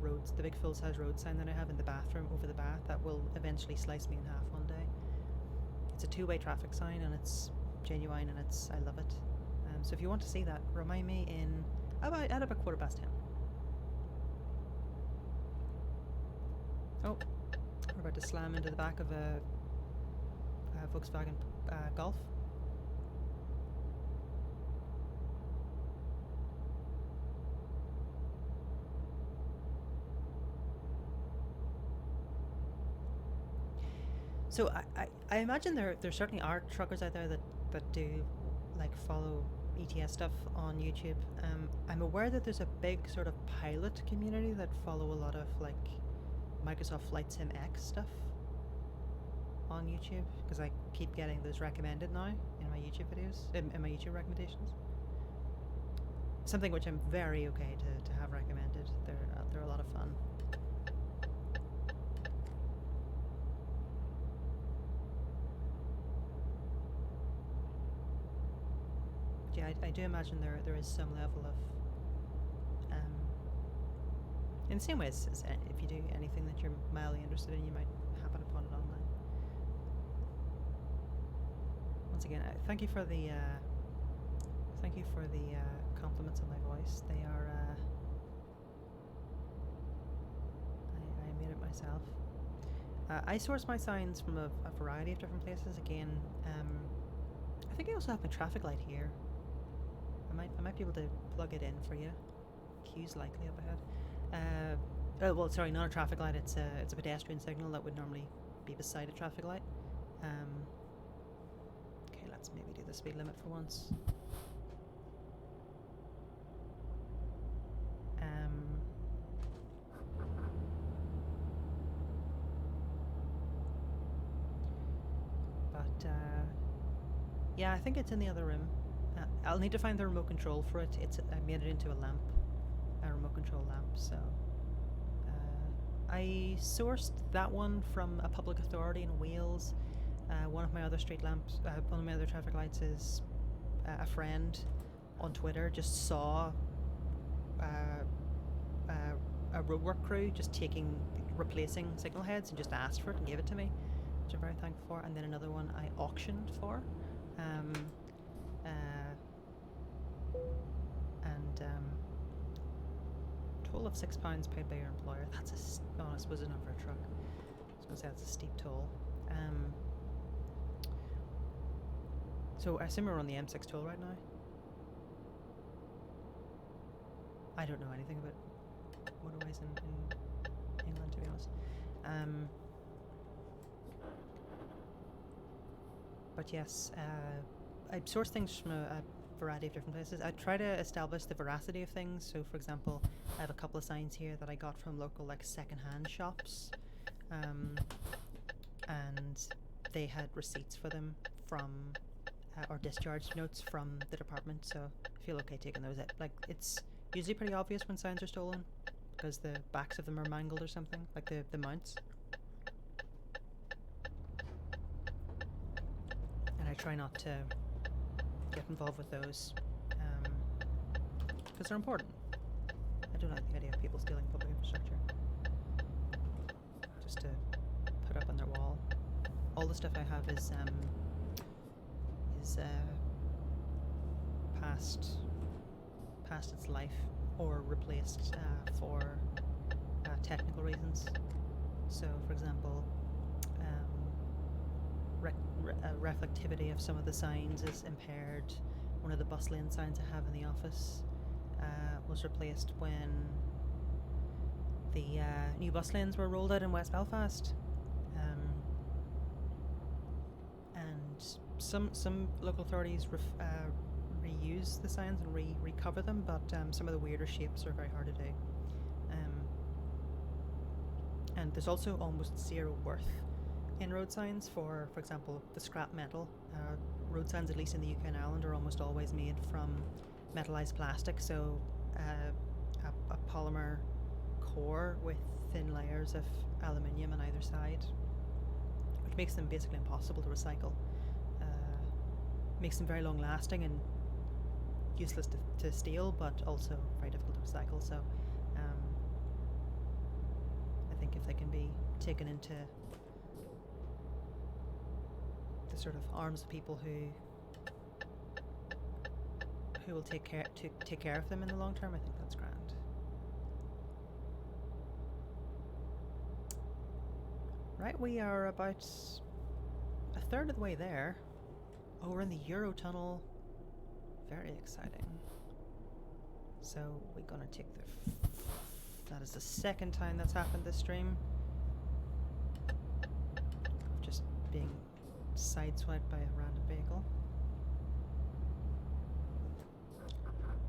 full-size road sign that I have in the bathroom over the bath that will eventually slice me in half one day. It's a two-way traffic sign, and it's genuine, and I love it. So if you want to see that, remind me at about 10:15. Oh, we're about to slam into the back of a Volkswagen Golf. So I imagine there certainly are truckers out there that do like follow ETS stuff on YouTube. I'm aware that there's a big sort of pilot community that follow a lot of like Microsoft Flight Sim X stuff on YouTube, because I keep getting those recommended now in my YouTube videos, in my YouTube recommendations. Something which I'm very okay to have recommended. They're a lot of fun. Yeah, I do imagine there is some level of in the same way as if you do anything that you're mildly interested in, you might happen upon it online. Once again, thank you for the compliments on my voice. They are I made it myself. I source my signs from a variety of different places. Again, I think I also have my traffic light here. I might be able to plug it in for you. Queue's likely up ahead. Well, sorry, not a traffic light. It's a pedestrian signal that would normally be beside a traffic light. Okay, let's maybe do the speed limit for once. Yeah, I think it's in the other room. I'll need to find the remote control for it. I made it into a lamp, a remote control lamp. So I sourced that one from a public authority in Wales. One of my other street lamps, one of my other traffic lights is a friend on Twitter just saw a roadwork crew just replacing signal heads and just asked for it and gave it to me, which I'm very thankful for. And then another one I auctioned for. Toll of £6 paid by your employer. That's I suppose it's not for a truck. I was going to say that's a steep toll. So I assume we're on the M6 toll right now. I don't know anything about motorways in England, to be honest. But yes, I source things from a variety of different places. I try to establish the veracity of things. So, for example, I have a couple of signs here that I got from local second-hand shops, and they had receipts for them from or discharge notes from the department. So I feel okay taking those out. It's usually pretty obvious when signs are stolen because the backs of them are mangled or something, like the mounts. And I try not to get involved with those because they're important. I don't like the idea of people stealing public infrastructure just to put up on their wall. All the stuff I have is past its life or replaced for technical reasons. So, for example, reflectivity of some of the signs is impaired. One of the bus lane signs I have in the office was replaced when the new bus lanes were rolled out in West Belfast. And some local authorities reuse the signs and recover them, but some of the weirder shapes are very hard to do. And there's also almost zero worth in road signs for example, the scrap metal. Road signs, at least in the UK and Ireland, are almost always made from metallized plastic, so a polymer core with thin layers of aluminium on either side, which makes them basically impossible to recycle. Makes them very long lasting and useless to steal, but also very difficult to recycle. So I think if they can be taken into the sort of arms of people who will take care of them in the long term, I think that's grand. Right, we are about a third of the way there. Oh, we're in the Eurotunnel. Very exciting. So we're gonna take that is the second time that's happened this stream. Just being sideswiped by a random vehicle.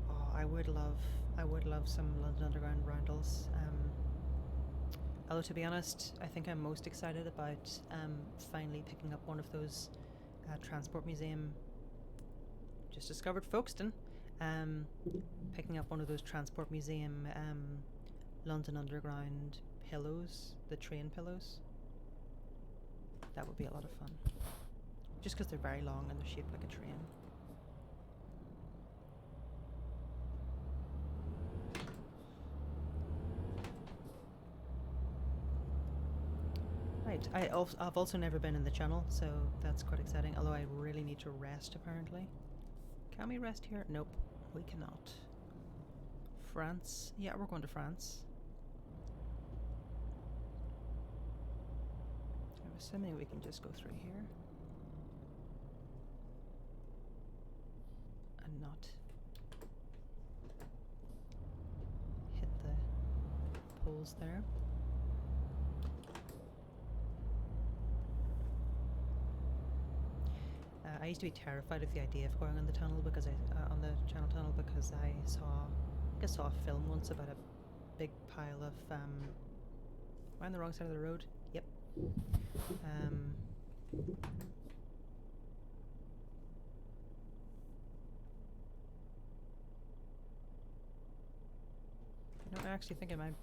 Oh, I would love some London Underground roundels. Although, to be honest, I think I'm most excited about finally picking up one of those Transport Museum, just discovered Folkestone, picking up one of those Transport Museum London Underground pillows, the train pillows. That would be a lot of fun. Just because they're very long and they're shaped like a train. Right, I've also never been in the Channel, so that's quite exciting, although I really need to rest apparently. Can we rest here? Nope, we cannot. France? Yeah, we're going to France. I'm assuming we can just go through here. And not hit the poles there. I used to be terrified of the idea of going on the tunnel because on the Channel Tunnel because I saw a film once about a big pile of am I on the wrong side of the road? Yep. No, I actually think I might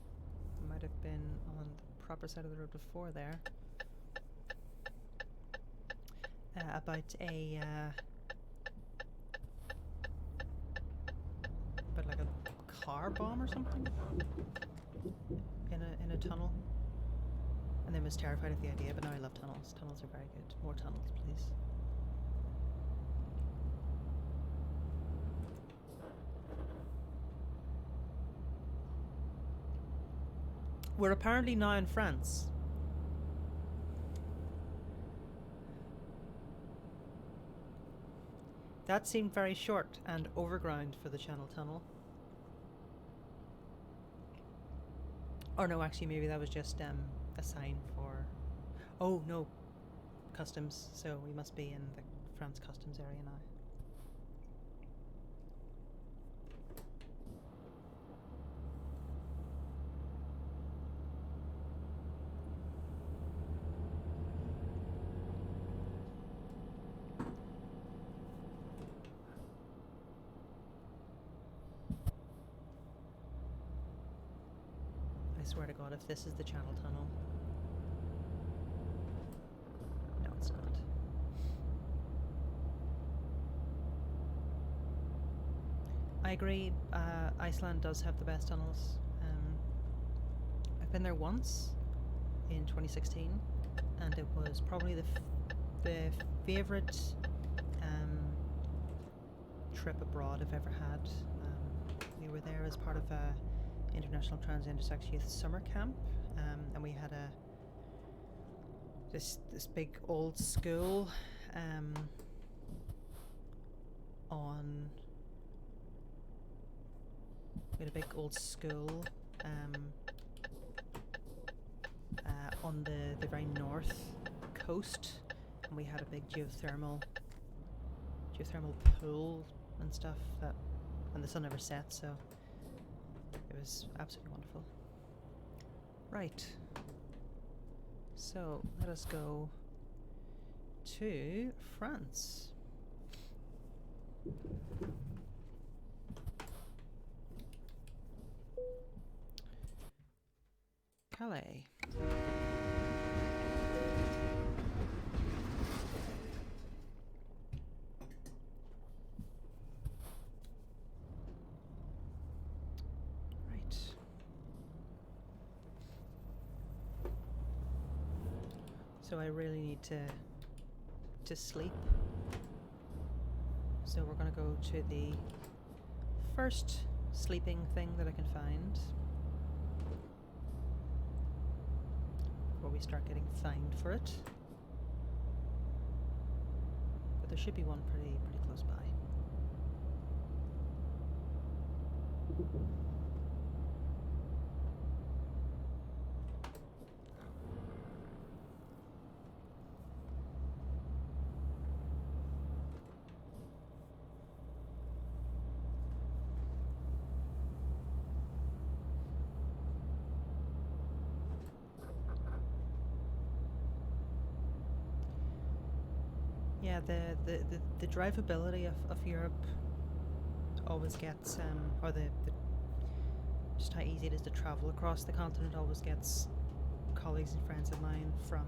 have been on proper side of the road before there. About like a car bomb or something in a tunnel. And then was terrified of the idea, but now I love tunnels. Tunnels are very good. More tunnels, please. We're apparently now in France. That seemed very short and overground for the Channel Tunnel. Or no, actually maybe that was just a sign for... Oh no, customs, so we must be in the France customs area now. I swear to God, if this is the Channel Tunnel... No, it's not. I agree, Iceland does have the best tunnels. I've been there once in 2016, and it was probably the favourite trip abroad I've ever had. We were there as part of a International Transgender Sex Youth Summer Camp, and we had this big old school we had a big old school on the very north coast, and we had a big geothermal pool and stuff and the sun never set, so it was absolutely wonderful. Right. So let us go to France. Calais. So I really need to sleep. So we're gonna go to the first sleeping thing that I can find before we start getting fined for it. But there should be one pretty close by. Yeah, the drivability of Europe always gets, or the just how easy it is to travel across the continent always gets colleagues and friends of mine from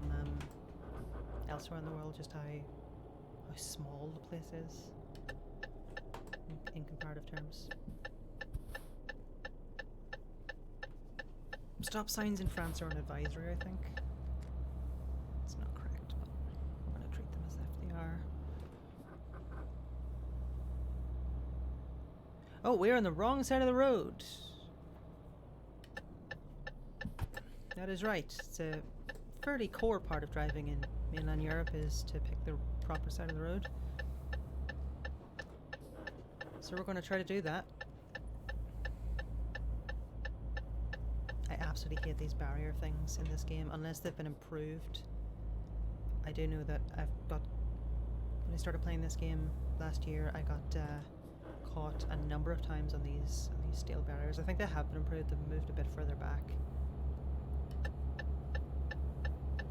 elsewhere in the world, just how small the place is in comparative terms. Stop signs in France are an advisory, I think. It's not correct, but I'm going to treat them as if they are. Oh, we're on the wrong side of the road. That is right. It's a fairly core part of driving in mainland Europe is to pick the proper side of the road. So we're going to try to do that. I absolutely hate these barrier things in this game unless they've been improved. I do know that when I started playing this game last year, I got caught a number of times on these steel barriers. I think they have been improved. They've moved a bit further back.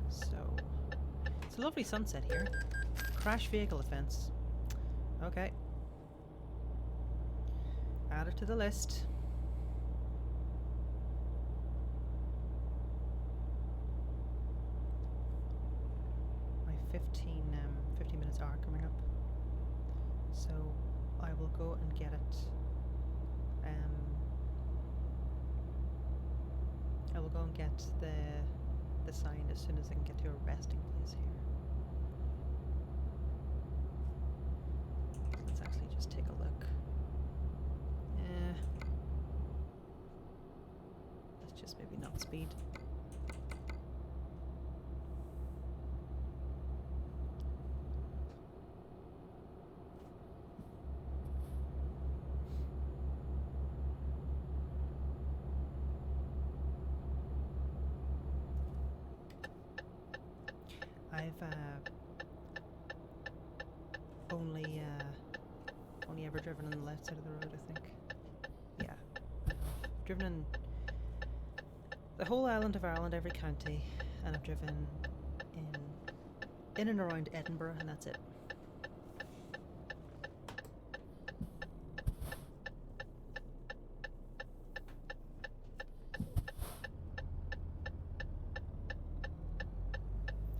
So it's a lovely sunset here. Crash vehicle offence. Okay. Add it to the list. will go and get it. I will go and get the sign as soon as I can get to a resting place here. Let's actually just take a look. Let's just maybe not speed. I've only ever driven on the left side of the road, I think. Yeah. I've driven in the whole island of Ireland, every county, and I've driven in and around Edinburgh, and that's it.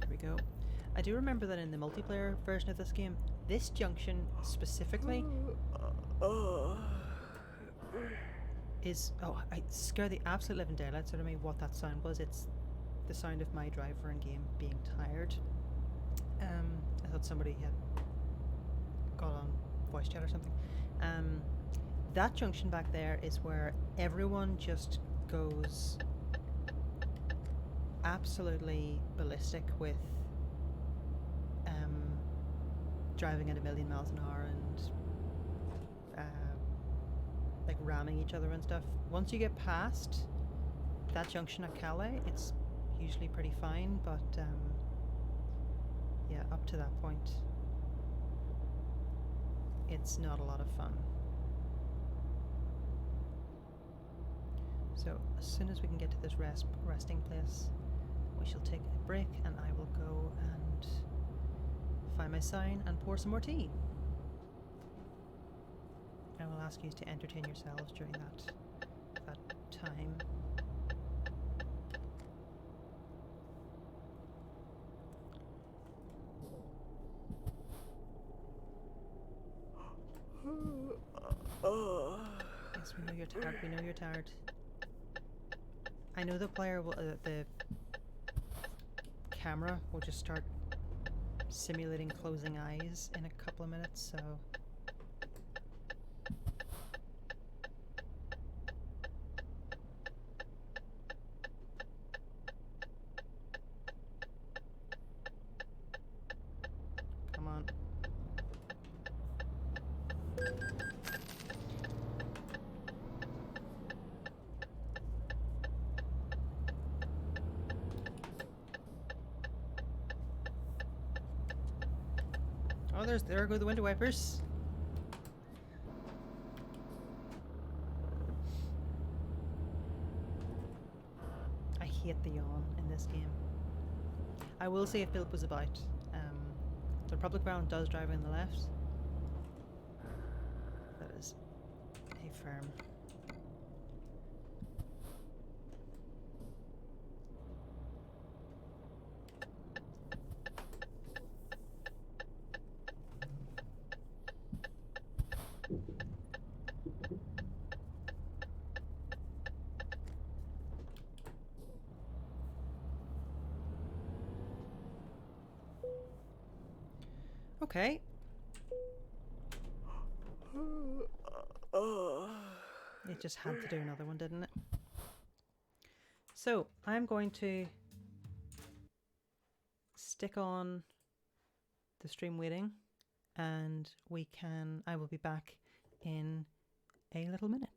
There we go. I do remember that in the multiplayer version of this game, this junction specifically is... Oh, I scare the absolute living daylights out of me what that sound was. It's the sound of my driver in game being tired. I thought somebody had got on voice chat or something. That junction back there is where everyone just goes absolutely ballistic with driving at 1,000,000 miles an hour and like ramming each other and stuff. Once you get past that junction at Calais, it's usually pretty fine, but yeah, up to that point it's not a lot of fun. So as soon as we can get to this resting place, we shall take a break, and I will go and find my sign and pour some more tea. I will ask you to entertain yourselves during that time. Yes, we know you're tired. We know you're tired. I know the player will, the camera will just start simulating closing eyes in a couple of minutes, so... Come on. Oh, there go the window wipers. I hate the yawn in this game. I will say if Bilbo was about, the public ground does drive on the left. That is a firm. Okay. It just had to do another one, didn't it? So I'm going to stick on the stream waiting, and I will be back in a little minute.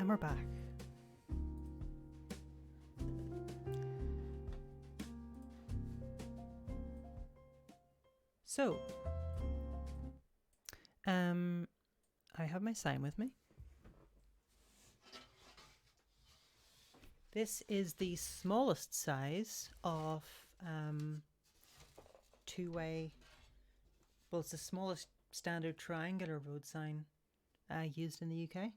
And we're back. So, I have my sign with me. This is the smallest size of two-way. Well, it's the smallest standard triangular road sign used in the UK.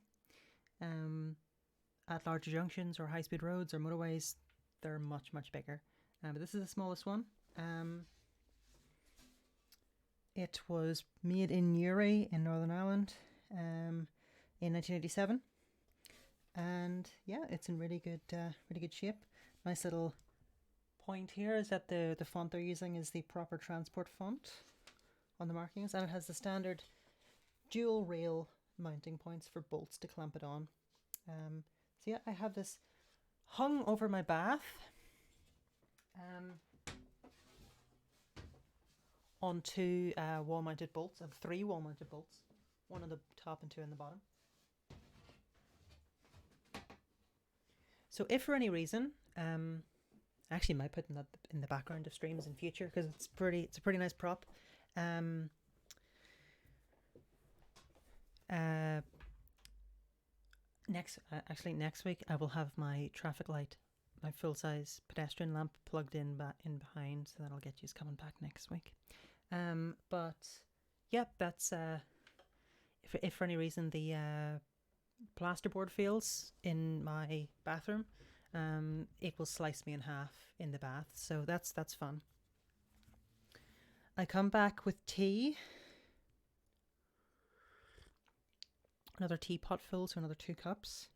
At larger junctions or high-speed roads or motorways, they're much, much bigger. But this is the smallest one. It was made in Newry in Northern Ireland in 1987. And yeah, it's in really good shape. Nice little point here is that the font they're using is the proper transport font on the markings, and it has the standard dual rail mounting points for bolts to clamp it on. So yeah, I have this hung over my bath on two wall-mounted bolts, and 3 wall-mounted bolts, 1 on the top and 2 on the bottom. So if for any reason, I actually might put that in the background of streams in future because it's a pretty nice prop. Next week I will have my traffic light, my full-size pedestrian lamp plugged in behind, so that'll get you coming back next week. But yeah, that's if for any reason the plasterboard fails in my bathroom, it will slice me in half in the bath, so that's fun. I come back with tea. Another teapot full, so another 2 cups.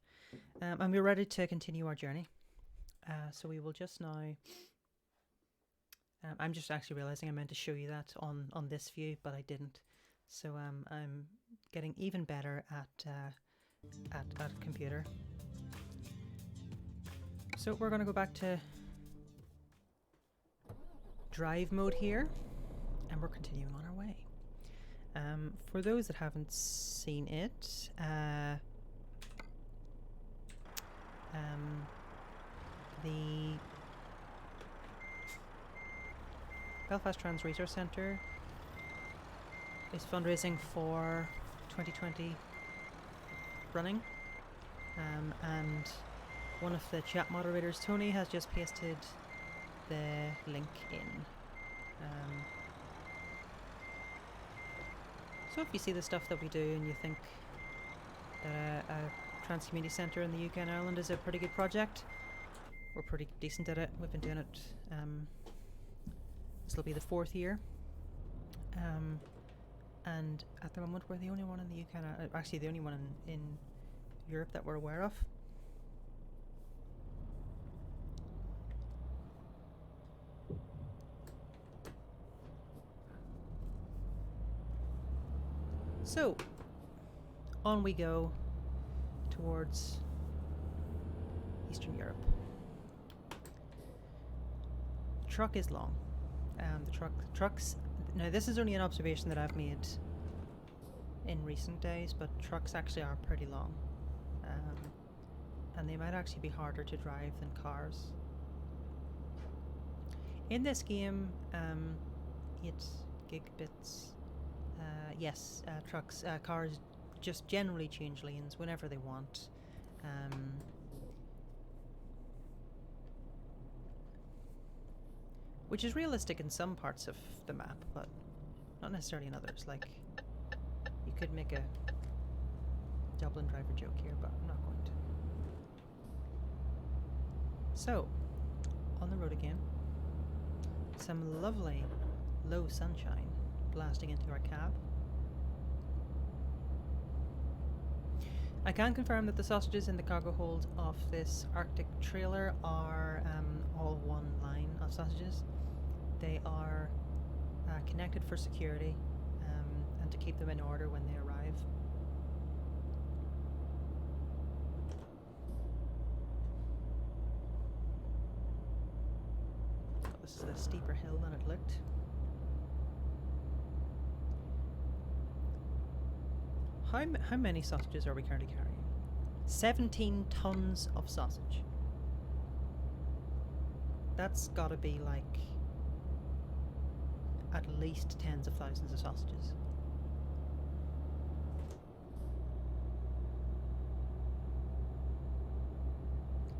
And we're ready to continue our journey. So we will just now... I'm just actually realising I meant to show you that on this view, but I didn't. So I'm getting even better at computer. So we're going to go back to drive mode here, and we're continuing on our way. For those that haven't seen it, the Belfast Trans Resource Centre is fundraising for 2020 running, and one of the chat moderators, Tony, has just pasted the link in. So if you see the stuff that we do and you think that a trans community centre in the UK and Ireland is a pretty good project, we're pretty decent at it. We've been doing it, this will be the 4th year, and at the moment we're the only one in the UK, actually the only one in Europe that we're aware of. So, on we go towards Eastern Europe. The truck is long. The trucks. Now, this is only an observation that I've made in recent days, but trucks actually are pretty long, and they might actually be harder to drive than cars. In this game, 8 gigabits. Yes, cars just generally change lanes whenever they want. Which is realistic in some parts of the map, but not necessarily in others. Like, you could make a Dublin driver joke here, but I'm not going to. So, on the road again. Some lovely low sunshine blasting into our cab. I can confirm that the sausages in the cargo hold of this Arctic trailer are all one line of sausages. They are connected for security and to keep them in order when they arrive. This is a steeper hill than it looked. How many sausages are we currently carrying? 17 tons of sausage. That's gotta be like at least tens of thousands of sausages.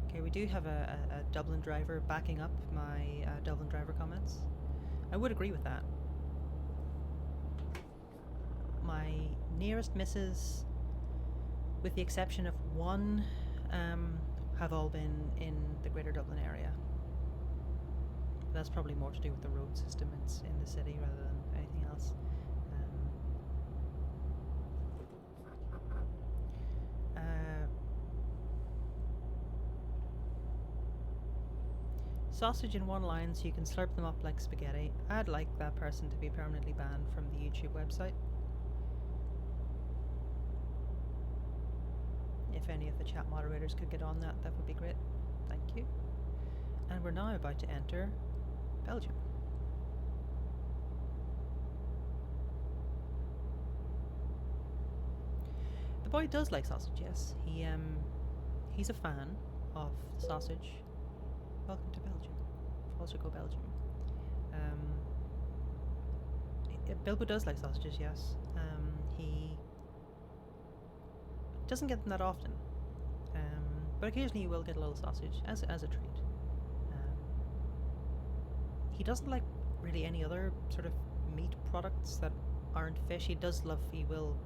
Okay, we do have a Dublin driver backing up my Dublin driver comments. I would agree with that. My nearest misses, with the exception of one, have all been in the Greater Dublin area. But that's probably more to do with the road system. It's in the city rather than anything else. Sausage in one line so you can slurp them up like spaghetti. I'd like that person to be permanently banned from the YouTube website. If any of the chat moderators could get on that, that would be great. Thank you. And we're now about to enter Belgium. The boy does like sausage, yes. He's a fan of sausage. Welcome to Belgium. Also go Belgium. Bilbo does like sausages, yes. He doesn't get them that often, but occasionally you will get a little sausage as a treat. He doesn't like really any other sort of meat products that aren't fish. He will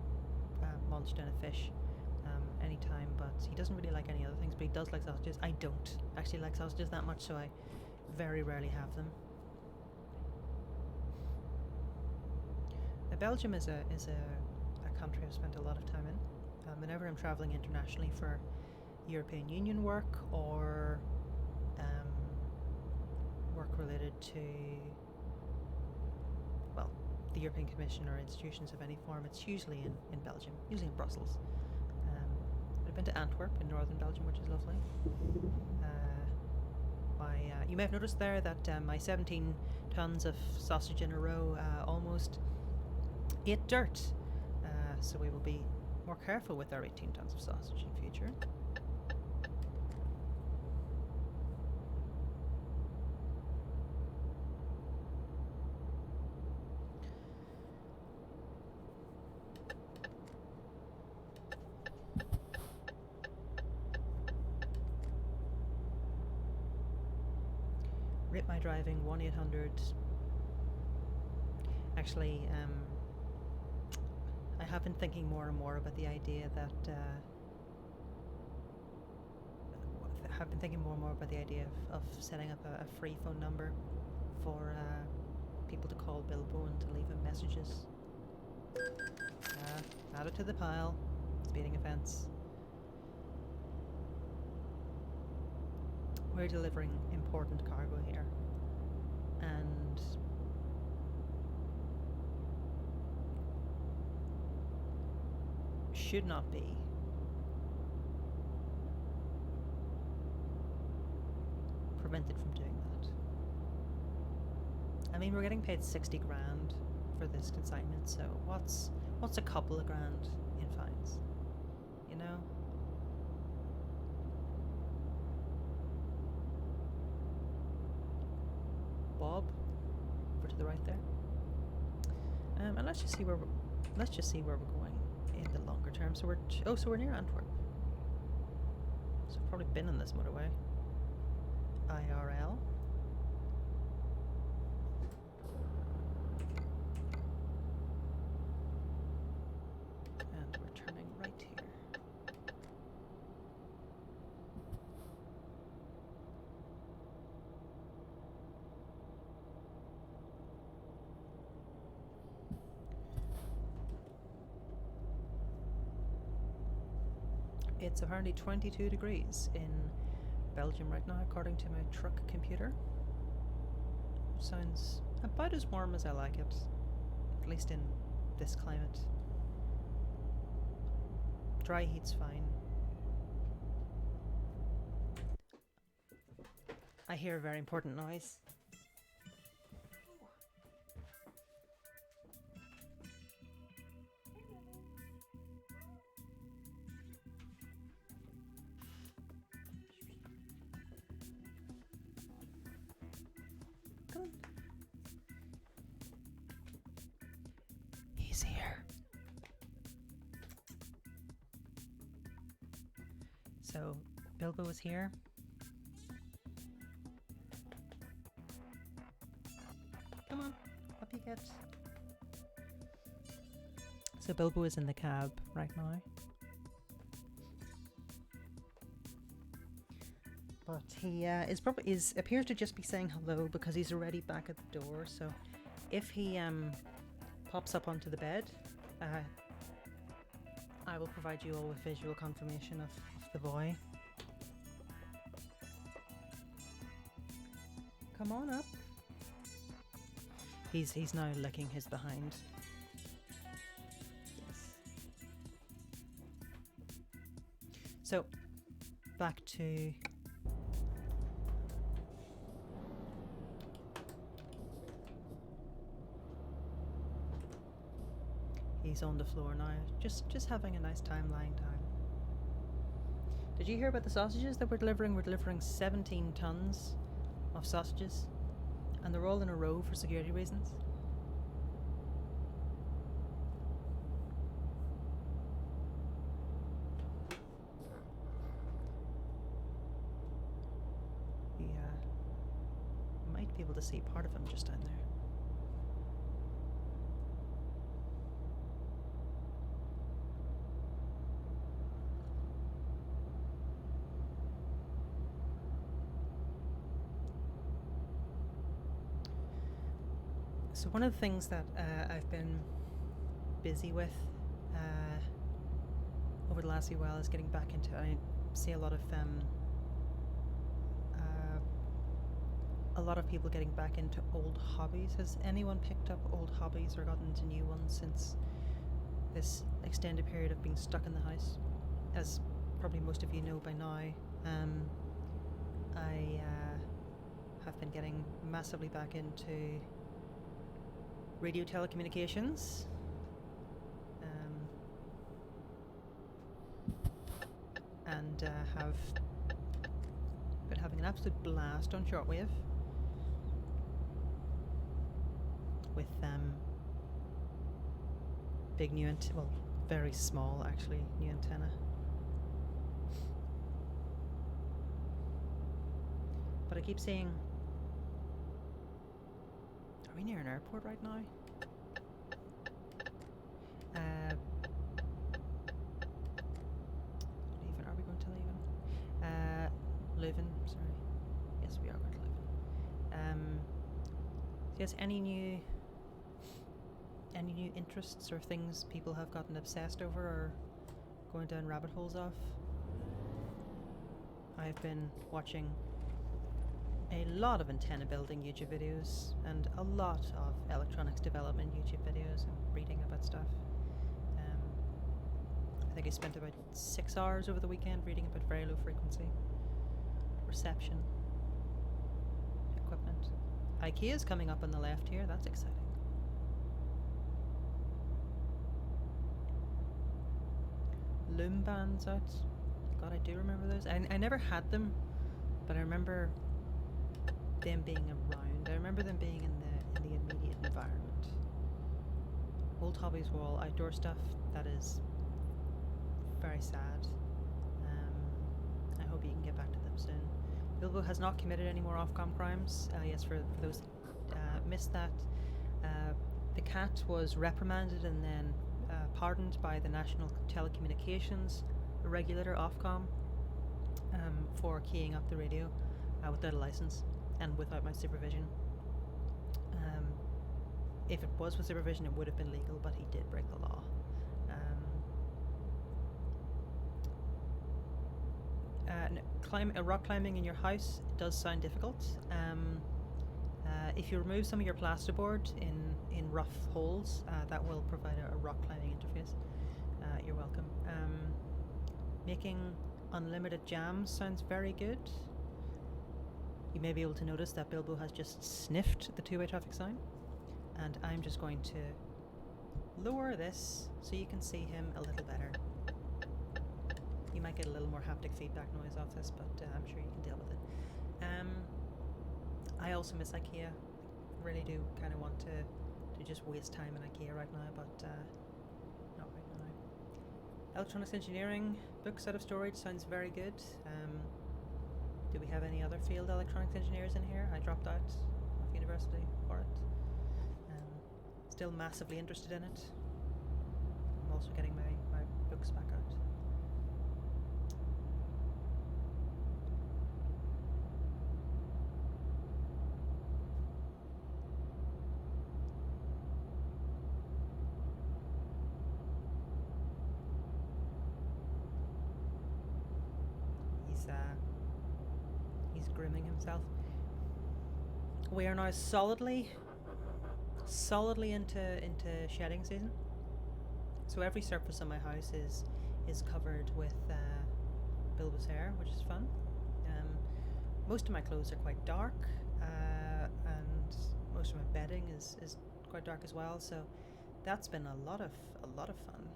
munch down a fish anytime, but he doesn't really like any other things, but he does like sausages. I don't actually like sausages that much, so I very rarely have them. Belgium is a country I've spent a lot of time in. Whenever I'm traveling internationally for European Union work or work related to, well, the European Commission or institutions of any form, it's usually in Belgium, usually in Brussels. I've been to Antwerp in northern Belgium, which is lovely. You may have noticed there that my 17 tons of sausage in a row almost ate dirt, so we will be more careful with our 18 tons of sausage in future. Rate my driving 1-800. Actually, I have been thinking more and more about the idea that of setting up a free phone number for people to call Bilbo and to leave him messages. Add it to the pile. Speeding offence. We're delivering important cargo here, and should not be prevented from doing that. I mean, we're getting paid 60 grand for this consignment, so what's a couple of grand in fines, you know? Bob, over to the right there. And let's just see where we're going in the longer term. So we're near Antwerp. So we've probably been on this motorway. IRL. And we're turning right here. It's apparently 22 degrees in Belgium right now, according to my truck computer. Sounds about as warm as I like it, at least in this climate. Dry heat's fine. I hear a very important noise. here. So Bilbo is here. Come on, up you get. So Bilbo is in the cab right now. But he appears to just be saying hello because he's already back at the door. So if he pops up onto the bed, I will provide you all with visual confirmation of the boy. Come on up. He's now licking his behind. Yes. So back to he's on the floor now, just having a nice time lying down. Did you hear about the sausages that we're delivering? We're delivering 17 tons of sausages, and they're all in a row for security reasons. You might be able to see part of him just down there. So one of the things that I've been busy with over the last few while is getting back into. I see a lot of people getting back into old hobbies. Has anyone picked up old hobbies or gotten into new ones since this extended period of being stuck in the house? As probably most of you know by now, I have been getting massively back into radio telecommunications, and have been having an absolute blast on shortwave with big new very small actually new antenna. But I keep seeing. Are we near an airport right now? Are we going to Leuven? Sorry. Yes, we are going to Leuven. Yes, any new interests or things people have gotten obsessed over or going down rabbit holes of? I've been watching a lot of antenna building YouTube videos and a lot of electronics development YouTube videos and reading about stuff. I think I spent about 6 hours over the weekend reading about very low frequency reception equipment. IKEA's coming up on the left here, that's exciting. Loom bands out. God, I do remember those. I never had them, but I remember them being around. I remember them being in the immediate environment. Old hobbies were all outdoor stuff. That is very sad. I hope you can get back to them soon. Bilbo has not committed any more Ofcom crimes. Yes, for those missed that, the cat was reprimanded and then pardoned by the National Telecommunications Regulator, Ofcom, for keying up the radio without a license and without my supervision. If it was with supervision, it would have been legal, but he did break the law. Rock climbing in your house does sound difficult. If you remove some of your plasterboard in rough holes, that will provide a rock climbing interface. You're welcome. Making unlimited jams sounds very good. You may be able to notice that Bilbo has just sniffed the two-way traffic sign, and I'm just going to lower this so you can see him a little better. You might get a little more haptic feedback noise off this, but I'm sure you can deal with it. I also miss IKEA. Really do kind of want to to just waste time in IKEA right now, but not right now. Electronics engineering, books out of storage sounds very good. Do we have any other field electronics engineers in here? I dropped out of university for it. Still massively interested in it. I'm also getting my books back out. He's grooming himself. We are now solidly into shedding season. So every surface on my house is covered with Bilbo's hair, which is fun. Most of my clothes are quite dark, and most of my bedding is quite dark as well. So that's been a lot of fun.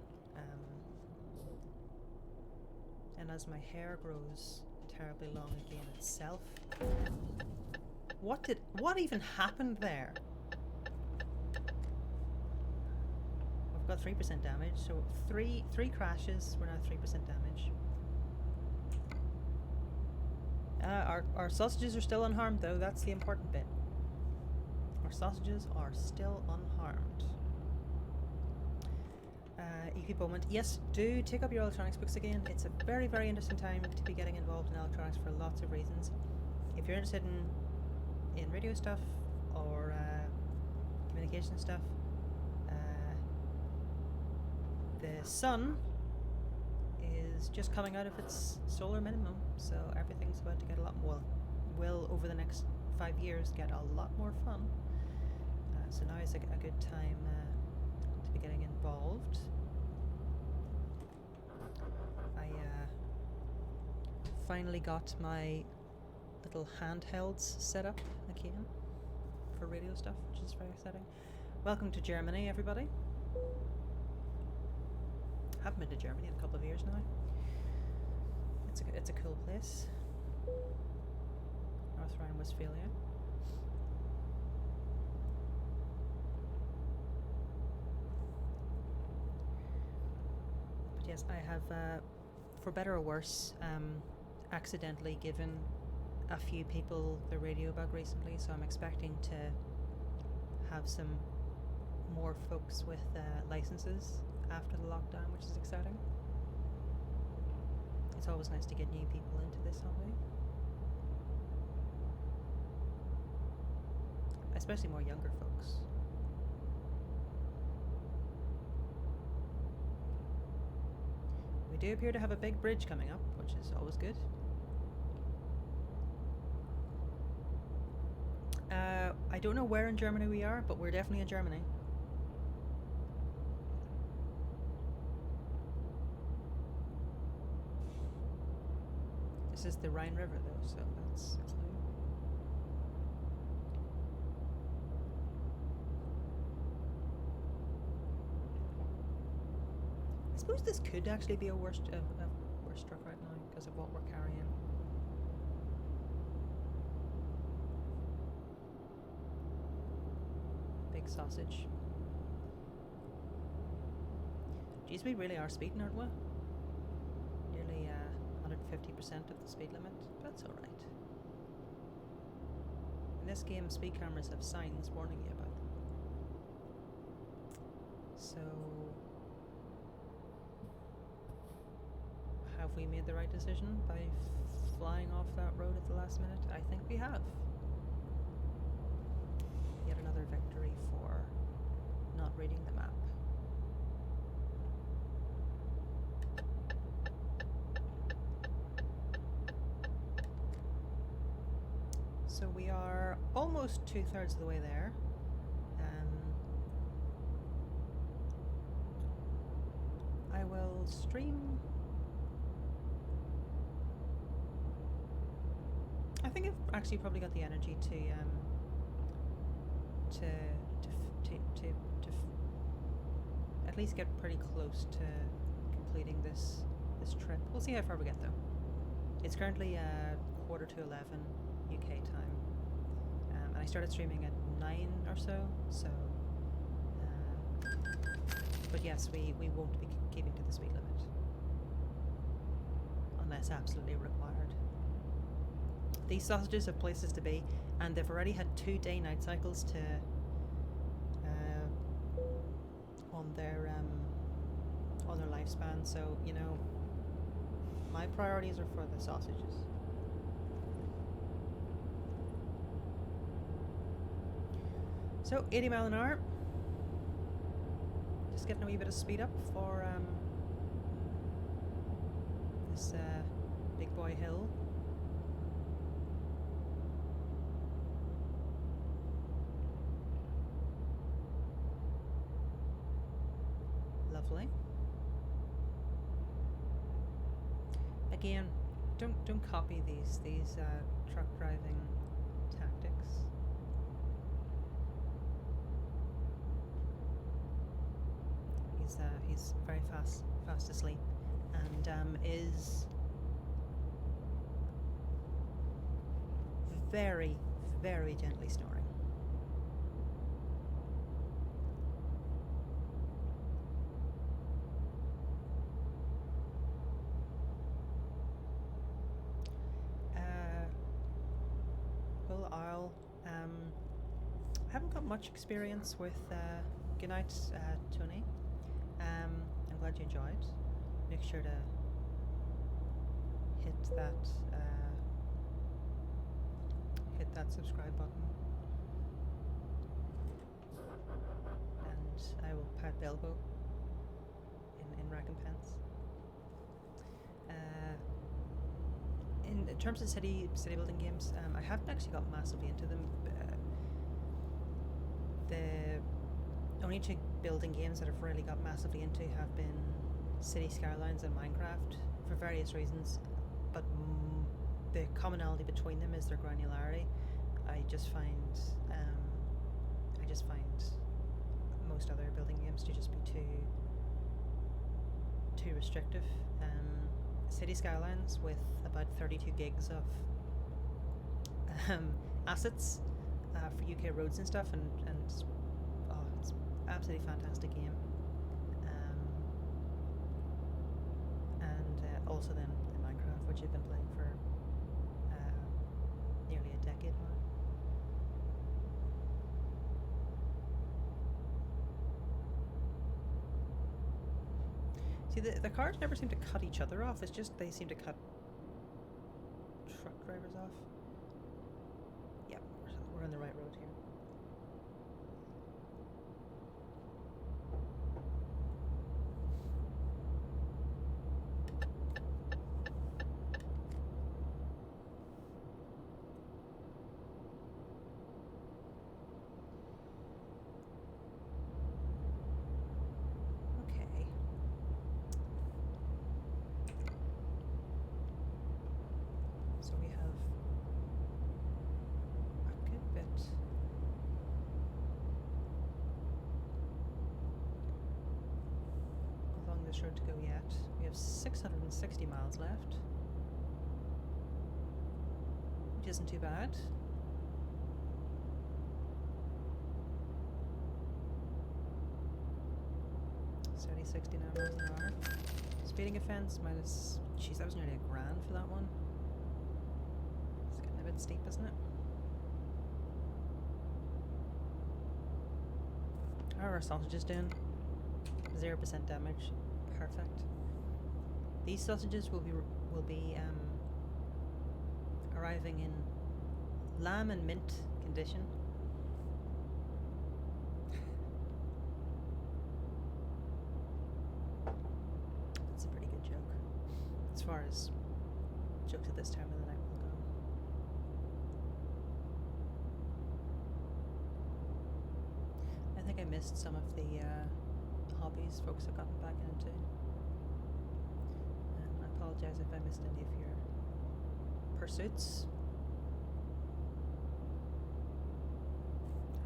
And as my hair grows terribly long again itself, what even happened there? We've got 3% damage, so three crashes. We're now 3% damage. Our sausages are still unharmed, though. That's the important bit. Our sausages are still unharmed. EP Bowman, yes, do take up your electronics books again. It's a very, very interesting time to be getting involved in electronics for lots of reasons. If you're interested in radio stuff or communication stuff, the sun is just coming out of its solar minimum, so everything's about to get a lot more, will over the next 5 years get a lot more fun. So now is a good time to be getting involved. I finally got my little handhelds set up again for radio stuff, which is very exciting. Welcome to Germany, everybody. Haven't been to Germany in a couple of years now. It's a cool place. North Rhine-Westphalia. But yes, I have, for better or worse, accidentally given a few people the radio bug recently, so I'm expecting to have some more folks with licenses after the lockdown, which is exciting. It's always nice to get new people into this hobby, especially more younger folks. We do appear to have a big bridge coming up, which is always good. I don't know where in Germany we are, but we're definitely in Germany. This is the Rhine River, though, so that's new. I suppose this could actually be a worse truck right now because of what we're carrying. Big sausage. Geez, we really are speeding, aren't we? Nearly 150% of the speed limit. That's alright. In this game, speed cameras have signs warning you about them. So, have we made the right decision by flying off that road at the last minute? I think we have. Yet another victory for not reading the map. So we are almost 2/3 of the way there. I will stream. I think I've actually probably got the energy to at least get pretty close to completing this trip. We'll see how far we get though. It's currently 11:15 UK time, and I started streaming at 9 or so But yes, we won't be keeping to the speed limit unless absolutely required. These sausages have places to be, and they've already had 2 day-night cycles to on their lifespan. So you know, my priorities are for the sausages. So 80 mile an hour. Just getting a wee bit of speed up for this big boy hill. Lovely. Again, don't copy these truck driving tactics. He's very fast asleep, and is very, very gently snoring. Well, I haven't got much experience with good night, Tony. I'm glad you enjoyed. Make sure to hit that subscribe button, and I will pat Bilbo in recompense. In terms of city building games, I haven't actually got massively into them. The only 2 building games that I've really got massively into have been City Skylines and Minecraft for various reasons, but the commonality between them is their granularity. I just find most other building games to just be too restrictive. City Skylines, with about 32 gigs of assets for UK roads and stuff, and it's absolutely fantastic game. And also then Minecraft, which I've been playing for nearly a decade now. See, the cars never seem to cut each other off. It's just they seem to cut truck drivers off. Yep, we're on the right road here. So we have a good bit along this road to go yet. We have 660 miles left, which isn't too bad. Steady 69 miles an hour. Speeding offence minus... Jeez, that was nearly $1,000 for that one. It's getting a bit steep, isn't it? How are our sausages doing? 0% damage. Perfect. These sausages will be arriving in lamb and mint condition. That's a pretty good joke, as far as jokes at this time of the night will go. I think I missed some of the hobbies folks have gotten back into. And I apologise if I missed any of your pursuits.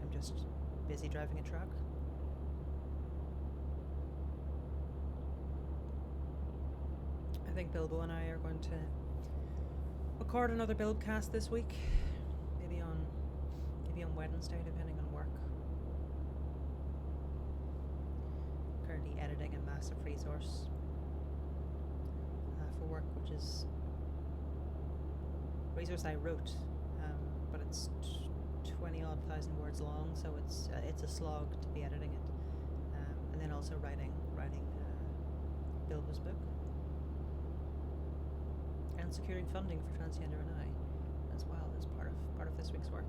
I'm just busy driving a truck. I think Bilbo and I are going to record another Buildcast this week. Maybe on Wednesday, depending on work. currently editing a massive resource for work, which is a resource I wrote, but it's 20 odd thousand words long, so it's a slog to be editing it, and then also writing Bilbo's book, and securing funding for Transgender and I as well as part of this week's work.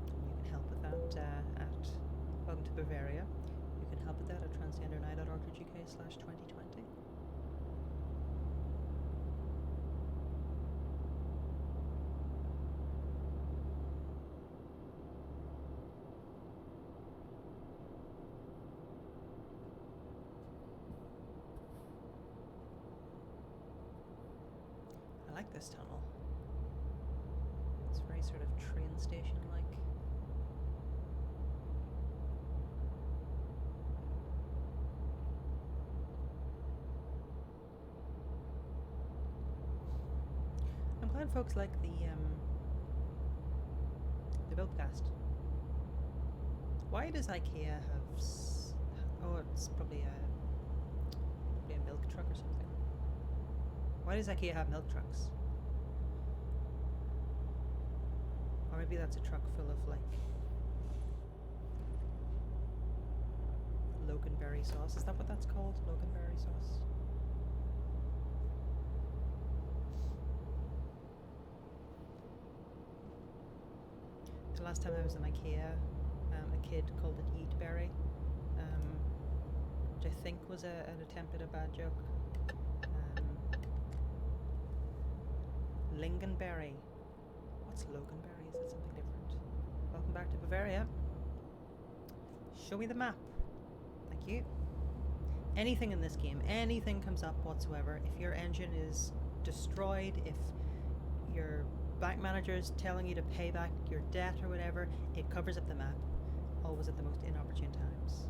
You can help with that at Welcome to Bavaria. You can help with that at transgenderni.org.uk/2020. I like this tunnel. It's very sort of train station like. I'm glad folks like the Belfast. Why does IKEA have? Oh, it's probably a milk truck or something. Why does IKEA have milk trucks? Or maybe that's a truck full of like Loganberry sauce. Is that what that's called? Loganberry sauce? The last time I was in IKEA, a kid called it Yeetberry, which I think was an attempt at a bad joke. Lingonberry. What's Loganberry? Is that something different? Welcome back to Bavaria. Show me the map. Thank you. Anything in this game, anything comes up whatsoever, if your engine is destroyed, if your bank manager is telling you to pay back your debt or whatever, it covers up the map, always at the most inopportune times.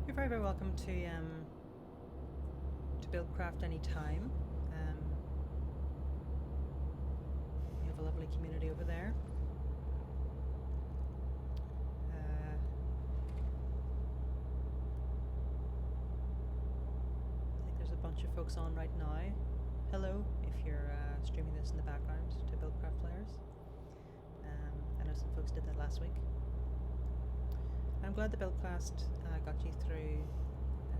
You're very, very welcome to Buildcraft anytime. We have a lovely community over there. I think there's a bunch of folks on right now. Hello, if you're streaming this in the background to Buildcraft players. I know some folks did that last week. I'm glad the Buildcast got you through a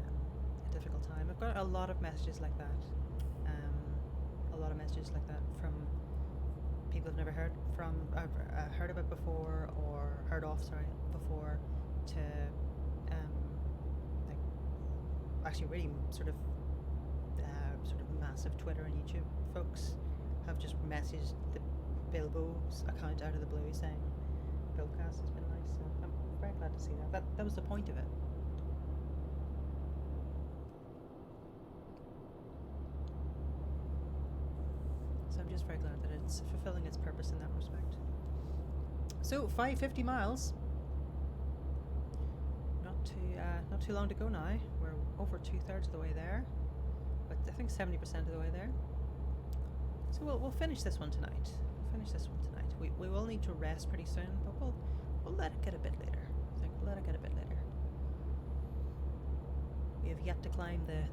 difficult time. I've got a lot of messages like that. From people I've never heard from, heard about before, or heard of, before, to like actually really sort of massive Twitter and YouTube folks have just messaged the Bilbo's account out of the blue saying Buildcast has been nice. So I'm very glad to see that. That was the point of it. So I'm just very glad that it's fulfilling its purpose in that respect. So 550 miles. Not too long to go now. We're over 2/3 of the way there, but I think 70% of the way there. So we'll finish this one tonight. We will need to rest pretty soon, but we'll let it get a bit later. I think we'll let it get a bit later. We have yet to climb the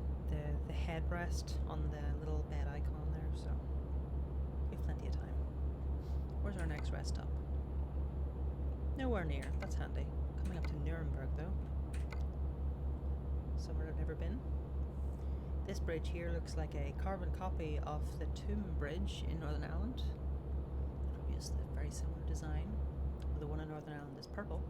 headrest on the little bed icon there, so we have plenty of time. Where's our next rest stop? Nowhere near. That's handy. Coming up to Nuremberg though. Somewhere I've never been. This bridge here looks like a carbon copy of the Tomb Bridge in Northern Ireland. It is a very similar design. The one in Northern Ireland is purple.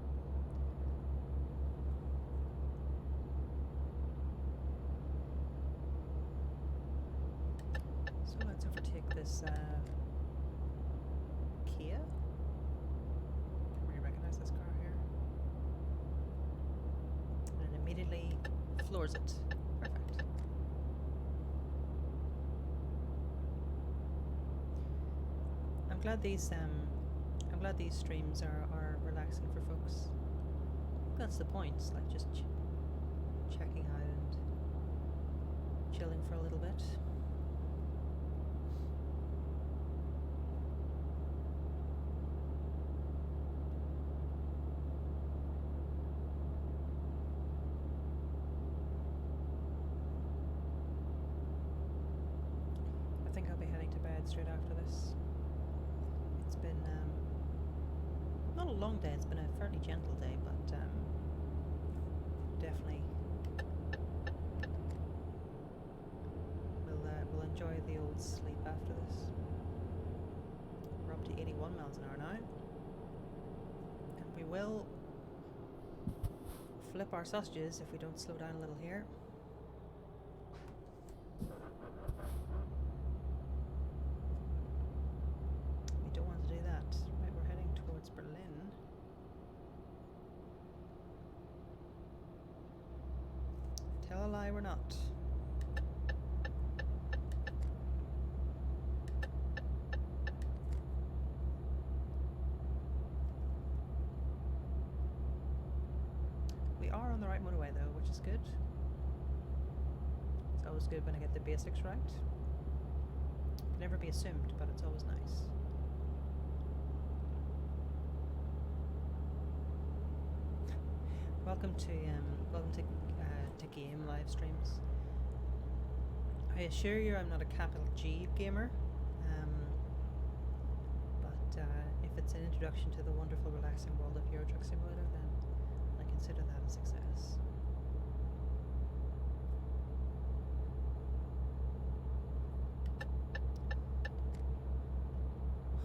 So let's overtake this Kia. Can't really recognize this car here. And it immediately floors it. Perfect. I'm glad these streams are relaxing for folks. That's the point. It's like just checking out and chilling for a little bit. straight after this. It's been not a long day, it's been a fairly gentle day, but definitely we'll enjoy the old sleep after this. We're up to 81 miles an hour now, and we will flip our sausages if we don't slow down a little here. We don't want to do that. Right, we're heading towards Berlin. Tell a lie, we're not. We are on the right motorway though, which is good. It's always good when I get the basics right. Can never be assumed, but it's always nice. Welcome to game live streams. I assure you, I'm not a capital G gamer, but if it's an introduction to the wonderful, relaxing world of Euro Truck Simulator, then I consider that a success.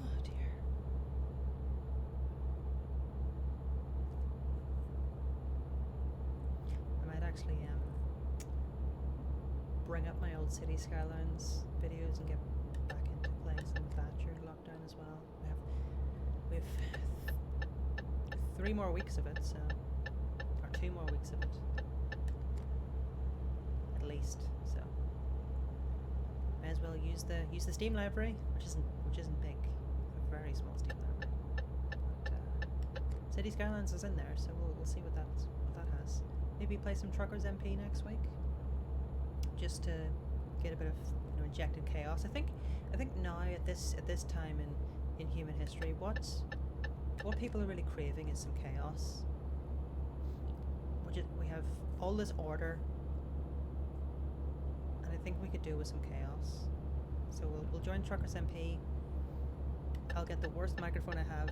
Oh dear. I might actually bring up my old City Skylines videos and get back into playing some of that during lockdown as well. We've 3 more weeks of it, so, or 2 more weeks of it, at least. So, may as well use the Steam library, which isn't big, a very small Steam library. But City Skylines is in there, so we'll see what that has. Maybe play some Truckers MP next week, just to get a bit of injected chaos. I think now at this time in human history, what people are really craving is some chaos. We have all this order, and I think we could do with some chaos. So we'll join Truckers MP. I'll get the worst microphone I have.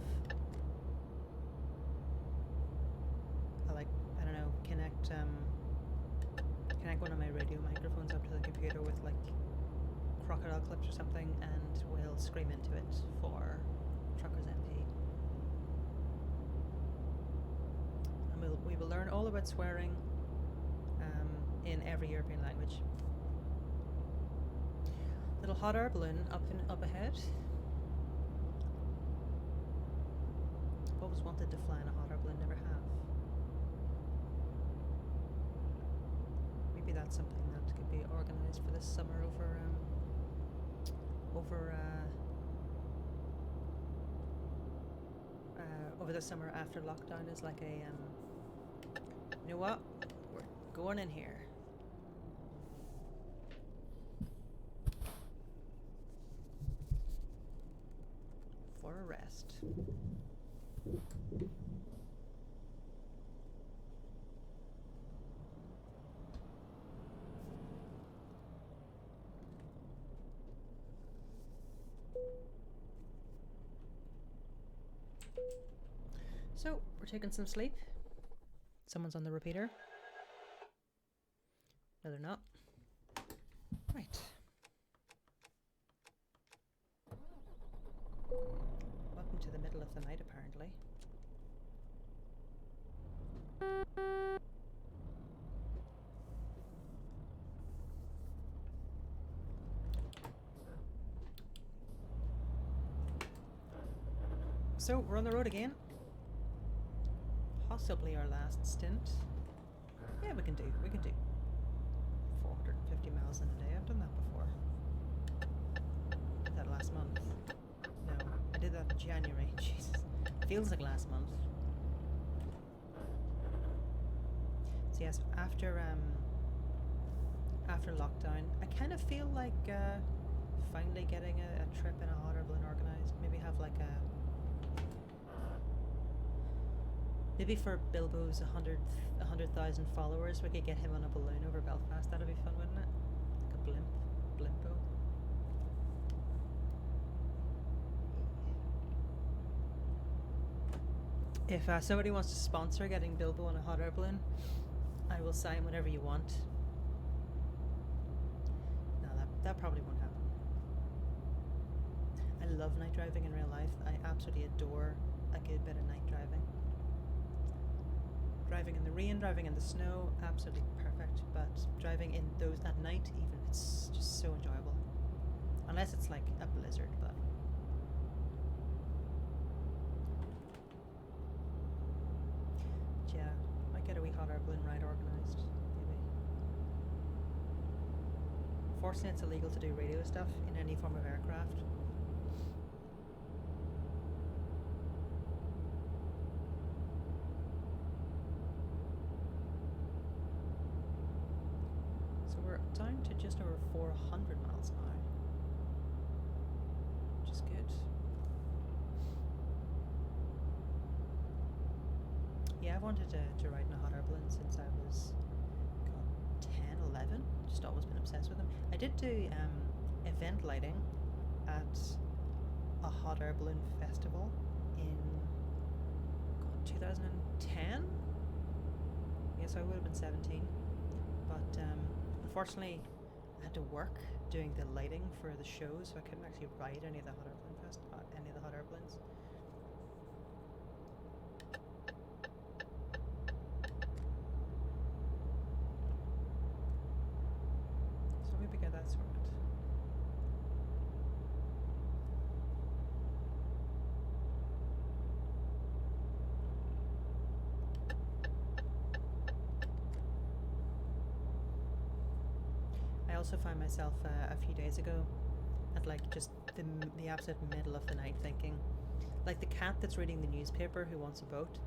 I don't know, connect one of my radio microphones up to the computer with like crocodile clips or something, and we'll scream into it for Truckers MP. And we will learn all about swearing in every European language. Little hot air balloon up ahead. I've always wanted to fly in a hot air balloon, never have. Maybe that's something that could be organised for this summer over the summer after lockdown is like a you know what? We're going in here. For a rest. So, we're taking some sleep. Someone's on the repeater. No, they're not. Right. Welcome to the middle of the night, apparently. So, we're on the road again. Possibly our last stint. Yeah, we can do 450 miles in a day. I've done that before. Did that last month. No, I did that in January. Jesus, feels like last month. So yes, after lockdown, I kind of feel like finally getting a trip in a hot air balloon organised. Maybe have like maybe for Bilbo's 100,000 followers, we could get him on a balloon over Belfast. That'd be fun, wouldn't it? Like a blimpo. If somebody wants to sponsor getting Bilbo on a hot air balloon, I will sign whatever you want. No, that probably won't happen. I love night driving in real life. I absolutely adore a good bit of night driving. Driving in the rain, driving in the snow, absolutely perfect. But driving in those at night, even, it's just so enjoyable. Unless it's like a blizzard, but. Yeah, might get a wee hot air balloon ride organised, maybe. Fortunately, it's illegal to do radio stuff in any form of aircraft. So we're down to just over 400 miles now, which is good. Yeah, I've wanted to ride in a hot air balloon since I was 10, 11. Just always been obsessed with them. I did do event lighting at a hot air balloon festival in 2010. Yes, I would have been 17. But unfortunately, I had to work doing the lighting for the show, so I couldn't actually ride any of the hot air balloon any of the hot air balloons. So maybe get that sorted. I also found myself a few days ago at like just the absolute middle of the night thinking, like the cat that's reading the newspaper who wants a boat.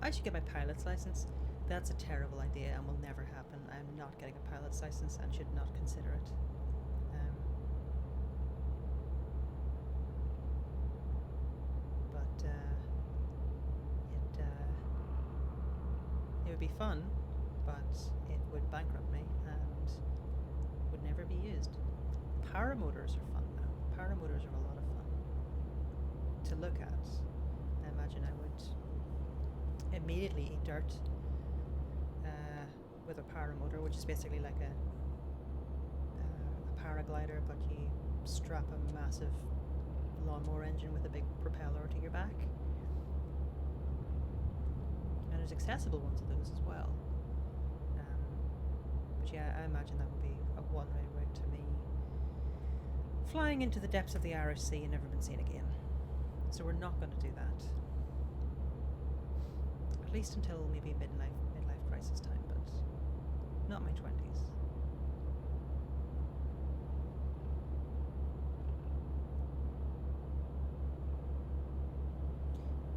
I should get my pilot's license. That's a terrible idea and will never happen. I'm not getting a pilot's license and should not consider it. But it would be fun, but it would bankrupt me and would never be used. Paramotors are fun now. Paramotors are a lot of fun to look at. I imagine I would immediately eat dirt with a paramotor, which is basically like a paraglider, but you strap a massive lawnmower engine with a big propeller to your back. And there's accessible ones of those as well. But yeah, I imagine that would be a one-way route to me flying into the depths of the Irish Sea and never been seen again. So we're not going to do that. At least until maybe midlife crisis time, but not my 20s.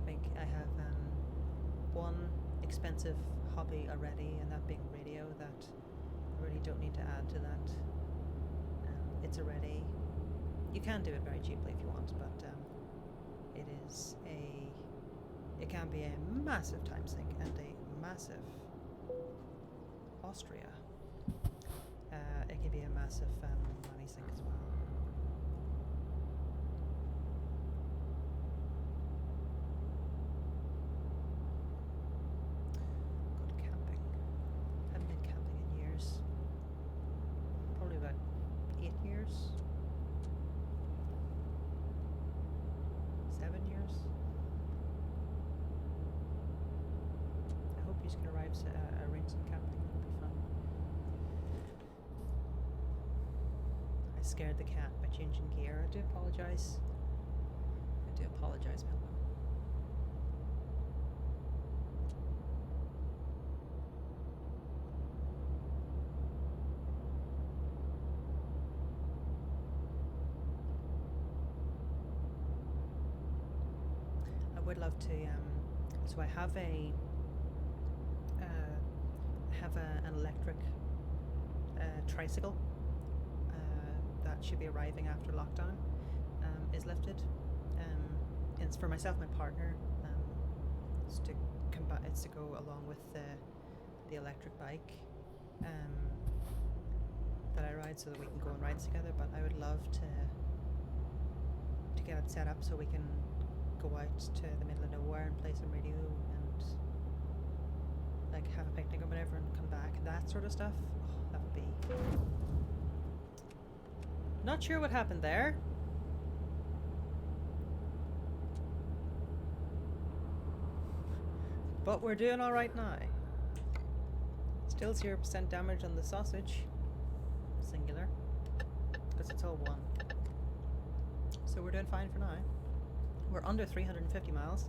I think I have one expensive hobby already, and that being radio, that I really don't need to add to that. It's already, you can do it very cheaply if you want, but it can be a massive time sink and a massive Austria. It can be a massive money sink as well. God, camping. Haven't been camping in years. Probably about 8 years. 7 years. I hope you can arrange some camping. It'll be fun. I scared the cat by changing gear. I do apologise. Melba. I would love to. So I have an electric tricycle that should be arriving after lockdown is lifted. It's for myself, my partner. It's to go along with the electric bike that I ride, so that we can go on rides together. But I would love to get it set up so we can go out to the middle of nowhere and play some radio and like have a picnic or whatever and come back, that sort of stuff. Oh, that would be... Not sure what happened there. But we're doing alright now. Still 0% damage on the sausage. Singular. Because it's all one. So we're doing fine for now. We're under 350 miles.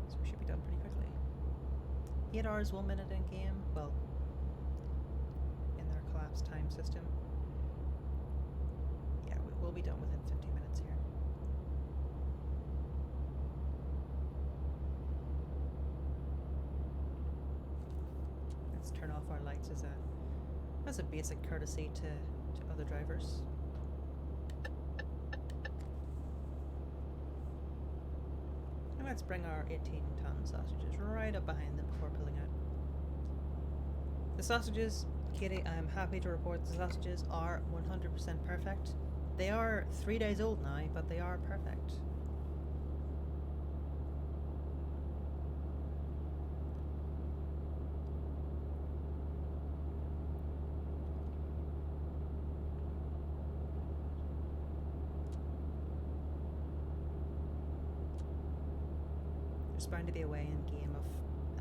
So we should be done pretty quickly. 8 hours, 1 minute in game. Well, in their collapsed time system. Yeah, we'll be done within 50 minutes here. Let's turn off our lights as a basic courtesy to other drivers. And let's bring our 18-ton sausages right up behind them before pulling out. The sausages, Katie, I'm happy to report the sausages are 100% perfect. They are 3 days old now, but they are perfect. There's bound to be a way in game of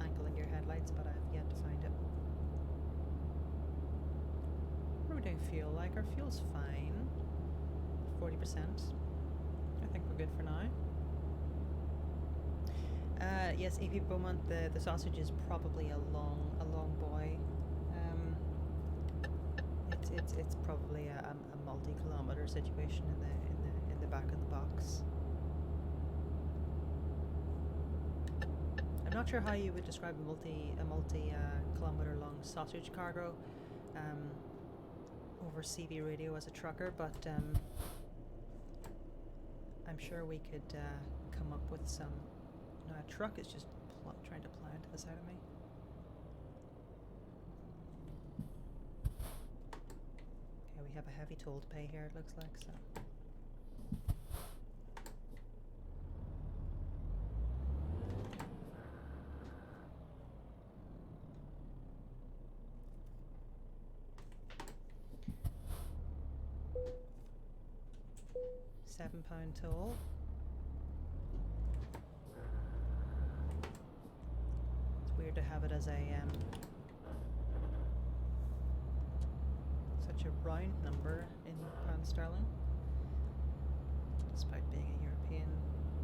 angling your headlights, but I've yet to find it. What are we doing fuel like? Our fuel's fine. 40%. I think we're good for now. Yes, AP Beaumont, the sausage is probably a long boy. It's probably a multi-kilometer situation in the back of the box. I'm not sure how you would describe a multi kilometer long sausage cargo over CB radio as a trucker, but I'm sure we could come up with some. No, a truck is just trying to plow into the side of me. Okay, we have a heavy toll to pay here, it looks like, so. £7 toll. It's weird to have it as a such a round number in pound sterling, despite being a European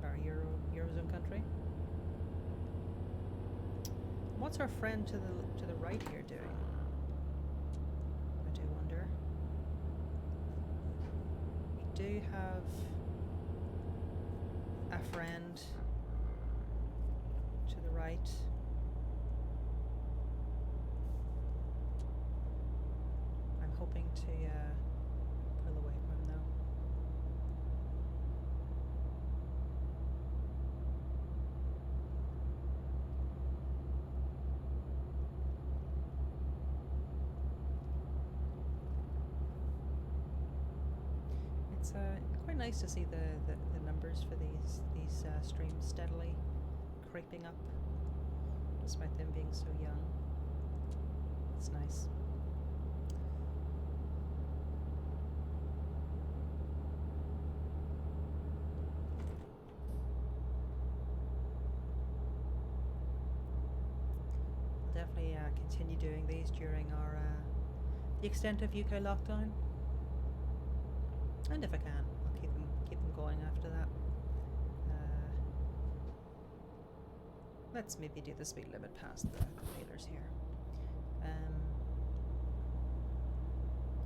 or Eurozone country. What's our friend to the right here doing? I do wonder. We do have a friend to the right. I'm hoping to pull away from him though. It's quite nice to see the numbers for these streams steadily creeping up, despite them being so young. It's nice. We'll definitely continue doing these during our the extent of UK lockdown. And if I can, I'll keep them going after that. Let's maybe do the speed limit past the failures here.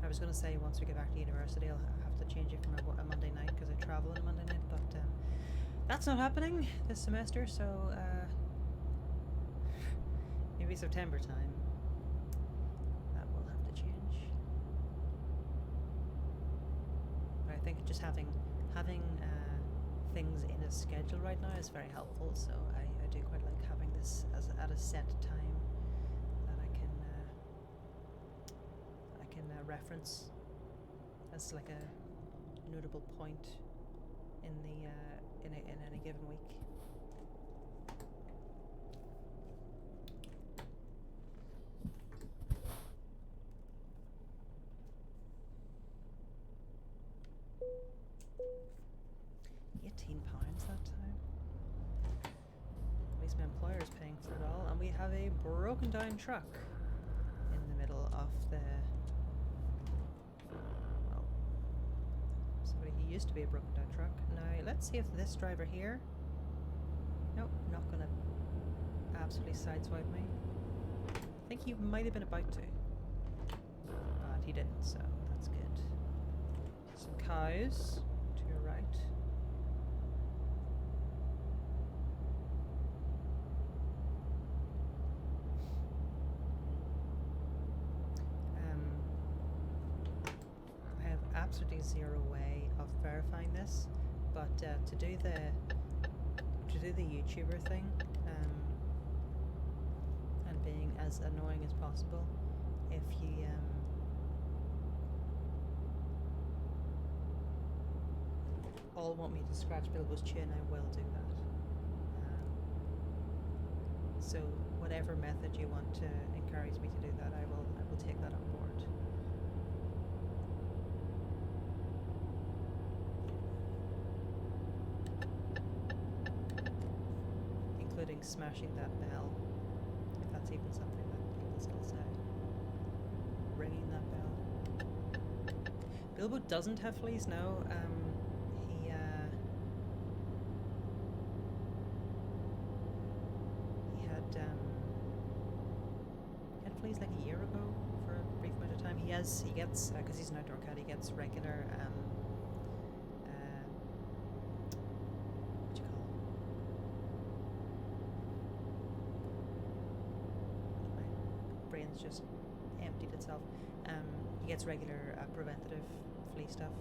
I was going to say once we get back to university, I'll have to change it from a Monday night because I travel on a Monday night, but that's not happening this semester. So maybe September time. That will have to change. But I think just having things in a schedule right now is very helpful. So I do quite like having this at a set time that I can reference as like a notable point in the in any given week. £18 that time. At least my employer's paying for it all, and we have a broken down truck in the middle of the. Well, somebody who used to be a broken down truck. Now let's see if this driver here. Nope, not gonna absolutely sideswipe me. I think he might have been about to, but he didn't, so that's good. Some cows to your right. I have absolutely zero way of verifying this, but to do the YouTuber thing, and being as annoying as possible, if you all want me to scratch Bilbo's chin, I will do that. So whatever method you want to encourage me to do that, I will take that on board. Including smashing that bell, if that's even something that people still say. Ringing that bell. Bilbo doesn't have fleas now. He had fleas like a year ago for a brief amount of time. He gets, because he's an outdoor cat, he gets regular what do you call it? My brain's just emptied itself. He gets regular preventative flea stuff.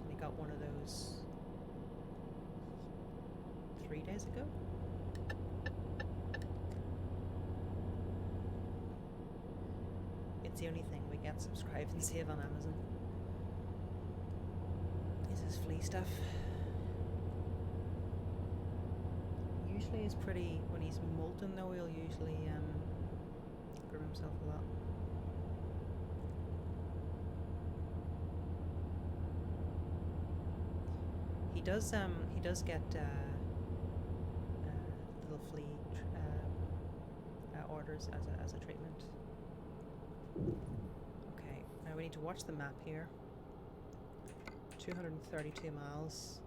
And he got one of those 3 days ago. It's the only thing we get subscribe and save on Amazon. Is his flea stuff. Usually is pretty, when he's molten though, he'll usually groom himself a lot. He does get little flea orders as a treatment. Okay, now we need to watch the map here. 232 miles.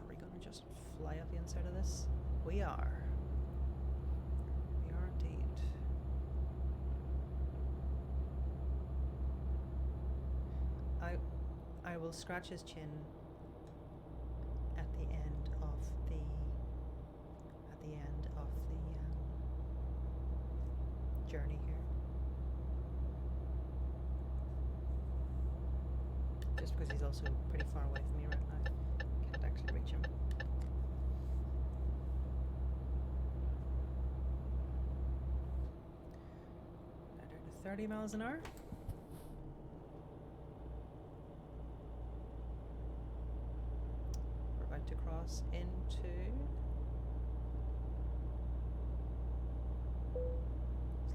Are we gonna just fly up the inside of this? We are. We are indeed. I will scratch his chin at the end of the journey here, just because he's also pretty far away from me right now. Can't actually reach him. Now down to 30 miles an hour. To cross into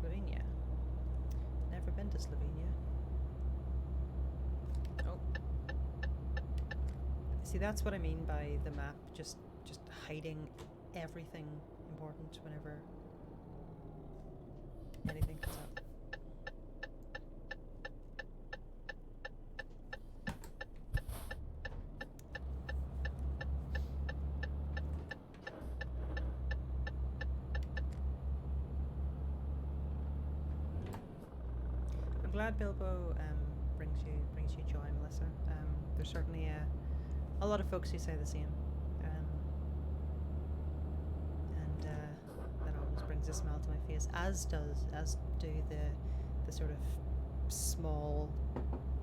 Slovenia. Never been to Slovenia. Oh. See, that's what I mean by the map just hiding everything important whenever anything comes up. Glad Bilbo brings you joy, Melissa. There's certainly a lot of folks who say the same, and that always brings a smile to my face. As do the sort of small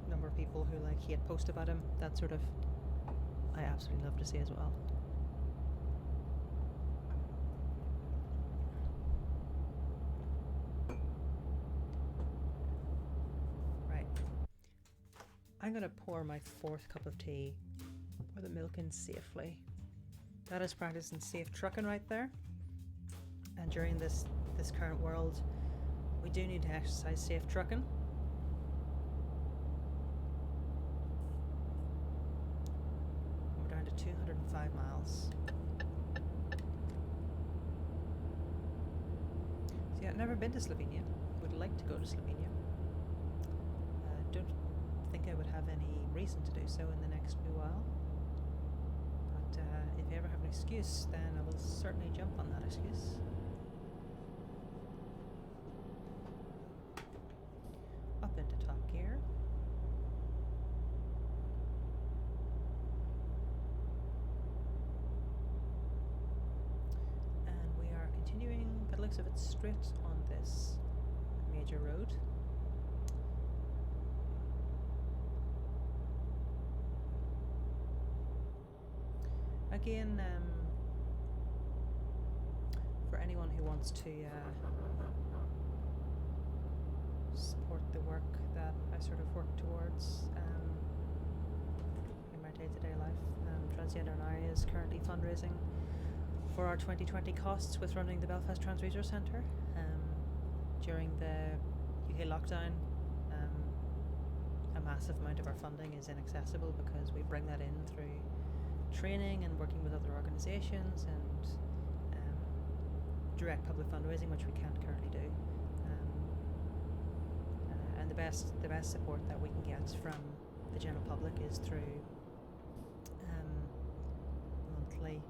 number of people who like hate post about him. That sort of I absolutely love to see as well. I'm going to pour my 4th cup of tea, pour the milk in safely. That is practicing safe trucking right there. And during this current world, we do need to exercise safe trucking. We're down to 205 miles. So yeah, I've never been to Slovenia. Would like to go to Slovenia. Don't think I would have any reason to do so in the next wee while. But if I ever have an excuse, then I will certainly jump on that excuse. Up into top gear. And we are continuing, by the looks of it, straight on this major road. Again, for anyone who wants to support the work that I sort of work towards in my day-to-day life, Transgender and I is currently fundraising for our 2020 costs with running the Belfast Trans Resource Centre. During the UK lockdown, a massive amount of our funding is inaccessible because we bring that in through training and working with other organisations and direct public fundraising, which we can't currently do. And the best support that we can get from the general public is through monthly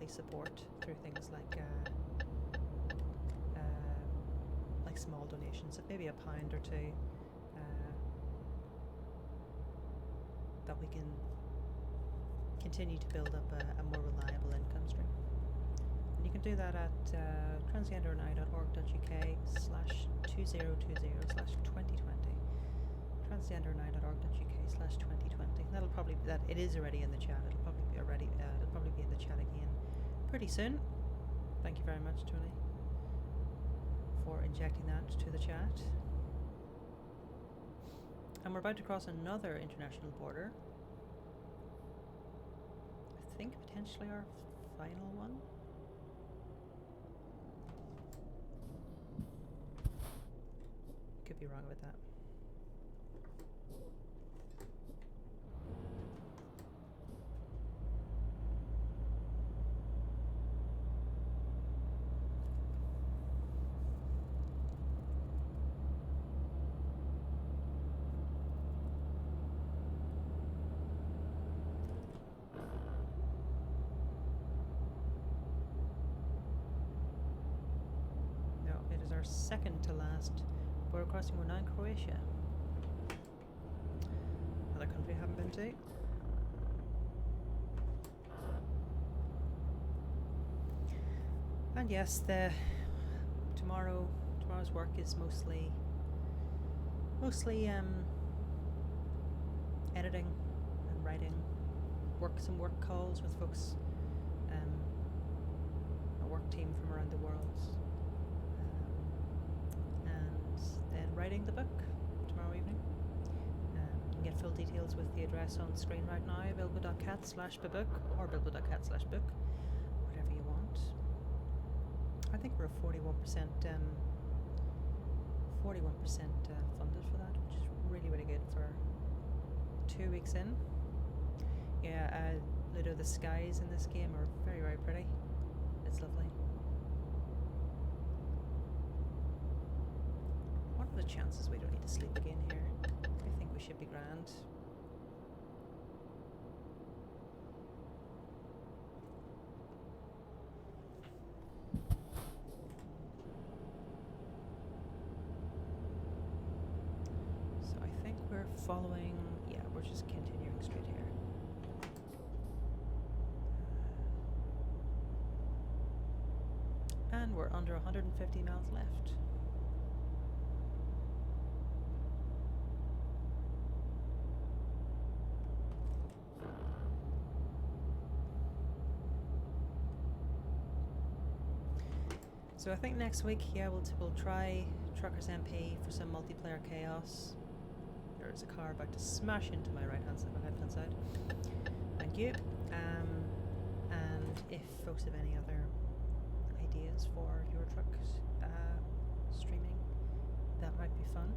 support through things like small donations of maybe £1 or £2 that we can continue to build up a more reliable income stream. And you can do that at transgenderni.org.uk/2020/2020. transgenderni.org.uk/2020. That'll probably it is already in the chat. It'll probably be in the chat again pretty soon. Thank you very much, Tony, for injecting that to the chat. And we're about to cross another international border. I think potentially our final one. Could be wrong about that. Our second to last border crossing. We're now in Croatia, another country I haven't been to. And yes, tomorrow's work is mostly editing and writing, some work calls with folks, a work team from around the world. Writing the book tomorrow evening. You can get full details with the address on screen right now, bilbo.cat/book or bilbo.cat/book, whatever you want. I think we're 41% funded for that, which is really, really good for 2 weeks in. Yeah, Ludo, the skies in this game are very, very pretty. It's lovely. What are the chances we don't need to sleep again here? I think we should be grand. So I think we're following, yeah, we're just continuing straight here. And we're under 150 miles left. So I think next week, yeah, we'll try Truckers MP for some multiplayer chaos. There's a car about to smash into my right-hand side, my left-hand side. Thank you. And if folks have any other ideas for Euro Truck streaming, that might be fun.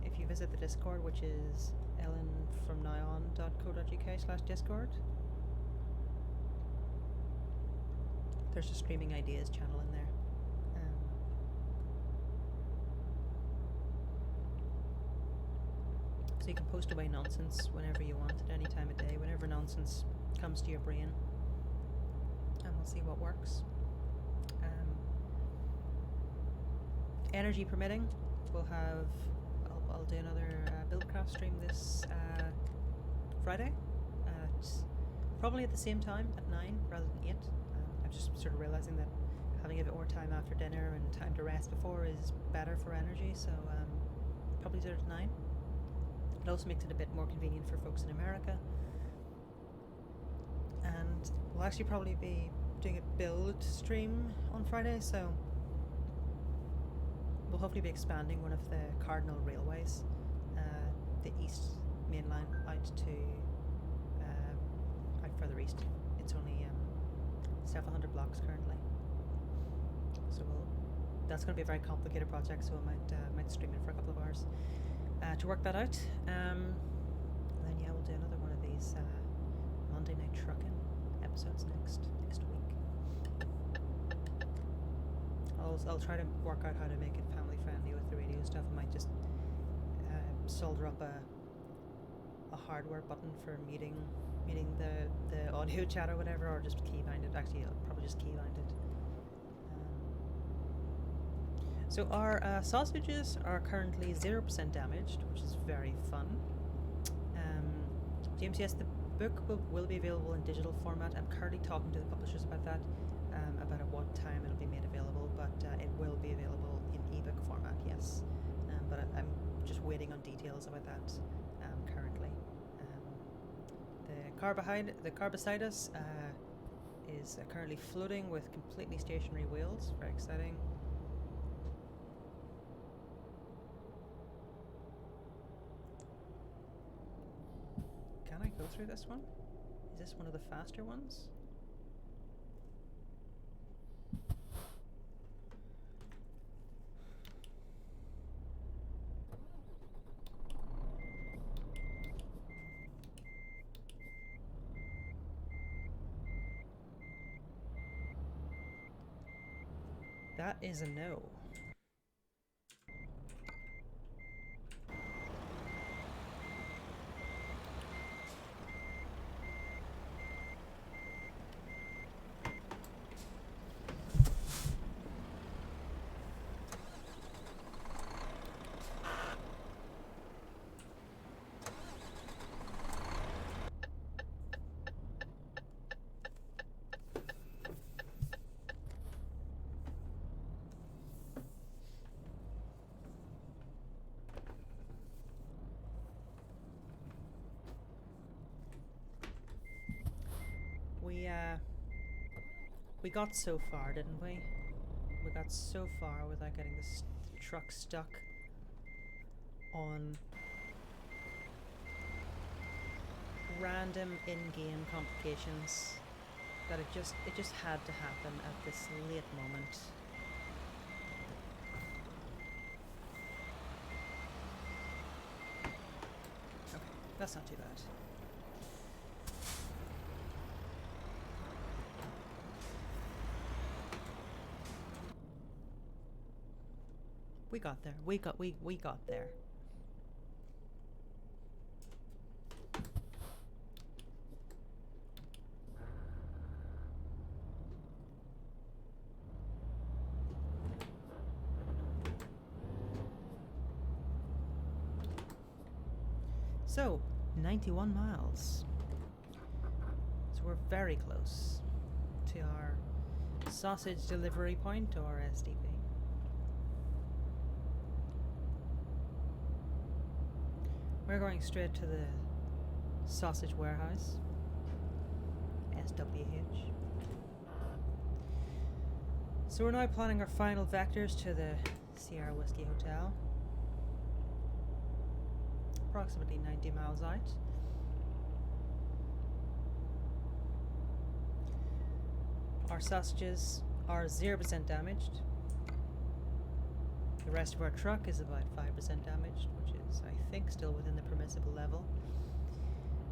If you visit the Discord, which is ellenfromnown.co.uk/discord, there's a streaming ideas channel in there. So you can post away nonsense whenever you want, at any time of day, whenever nonsense comes to your brain, and we'll see what works. Energy permitting, we'll have, I'll do another Buildcraft stream this Friday, probably at the same time, at 9 rather than 8. I'm just sort of realising that having a bit more time after dinner and time to rest before is better for energy, so probably do it at 9. It also makes it a bit more convenient for folks in America. And we'll actually probably be doing a build stream on Friday, so we'll hopefully be expanding one of the Cardinal Railways, the East Main Line, out further east. It's only several hundred blocks currently. So that's going to be a very complicated project, so I might stream it for a couple of hours to work that out. And then yeah, we'll do another one of these Monday Night Trucking episodes next week. I'll try to work out how to make it family friendly with the radio stuff. I might just solder up a hardware button for muting the audio chat or whatever, or just keybind it. Actually, I'll probably just keybind it. So our sausages are currently 0% damaged, which is very fun. James, yes, the book will be available in digital format. I'm currently talking to the publishers about that, about at what time it'll be made available, but it will be available in ebook format, yes. But I'm just waiting on details about that currently. The car beside us is currently floating with completely stationary wheels. Very exciting. Can I go through this one? Is this one of the faster ones? That is a no. We got so far, didn't we? We got so far without getting this truck stuck on random in-game complications that it just had to happen at this late moment. Okay, that's not too bad. We got there. We got there. So, 91 miles. So we're very close to our sausage delivery point, or SDP. We're going straight to the sausage warehouse, SWH. So we're now planning our final vectors to the Sierra Whiskey Hotel. approximately 90 miles out. Our sausages are 0% damaged. The rest of our truck is about 5% damaged, which is, I think, still within the permissible level.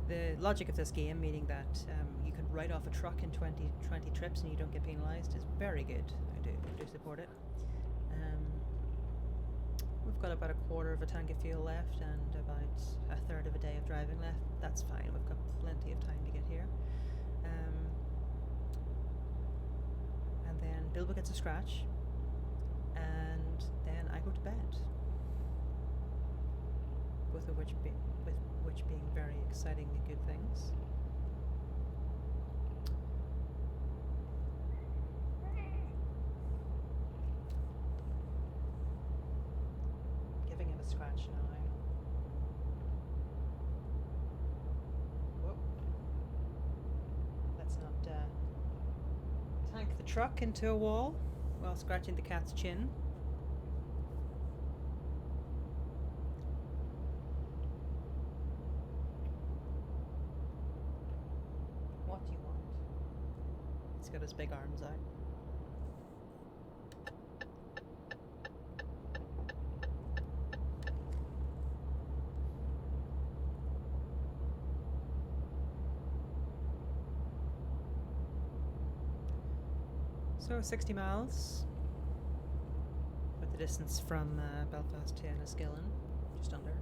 The logic of this game, meaning that you can write off a truck in 20 trips and you don't get penalised, is very good. I do support it. We've got about a quarter of a tank of fuel left and about a third of a day of driving left. That's fine, we've got plenty of time to get here. And then Bilbo gets a scratch, and then I go to bed. Both of which being very excitingly good things. Giving him a scratch now. Whoa. Let's not tank the truck into a wall while scratching the cat's chin. What do you want? He's got his big arms out. So 60 miles, with the distance from Belfast to Enniskillen, just under.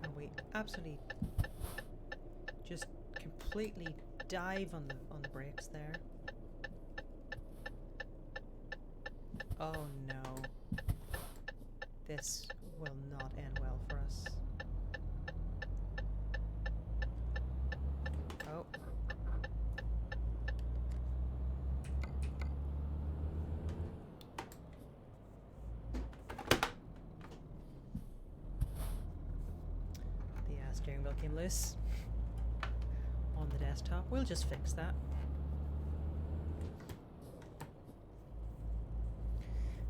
And we absolutely just completely dive on the brakes there. Oh no. This will not end well for us. Oh. The steering wheel came loose on the desktop. We'll just fix that.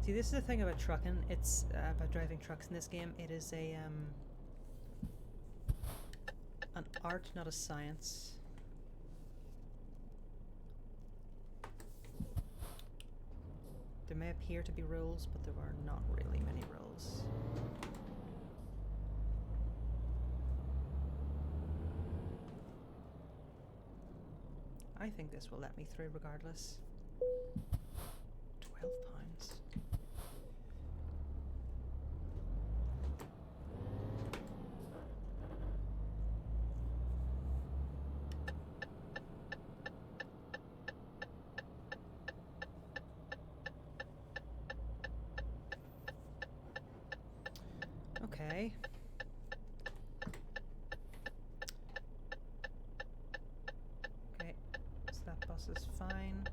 See, this is the thing about trucking. It's about driving trucks in this game. It is an art, not a science. There may appear to be rules, but there are not really many rules. I think this will let me through regardless. £12. Okay. Okay, so that bus is fine.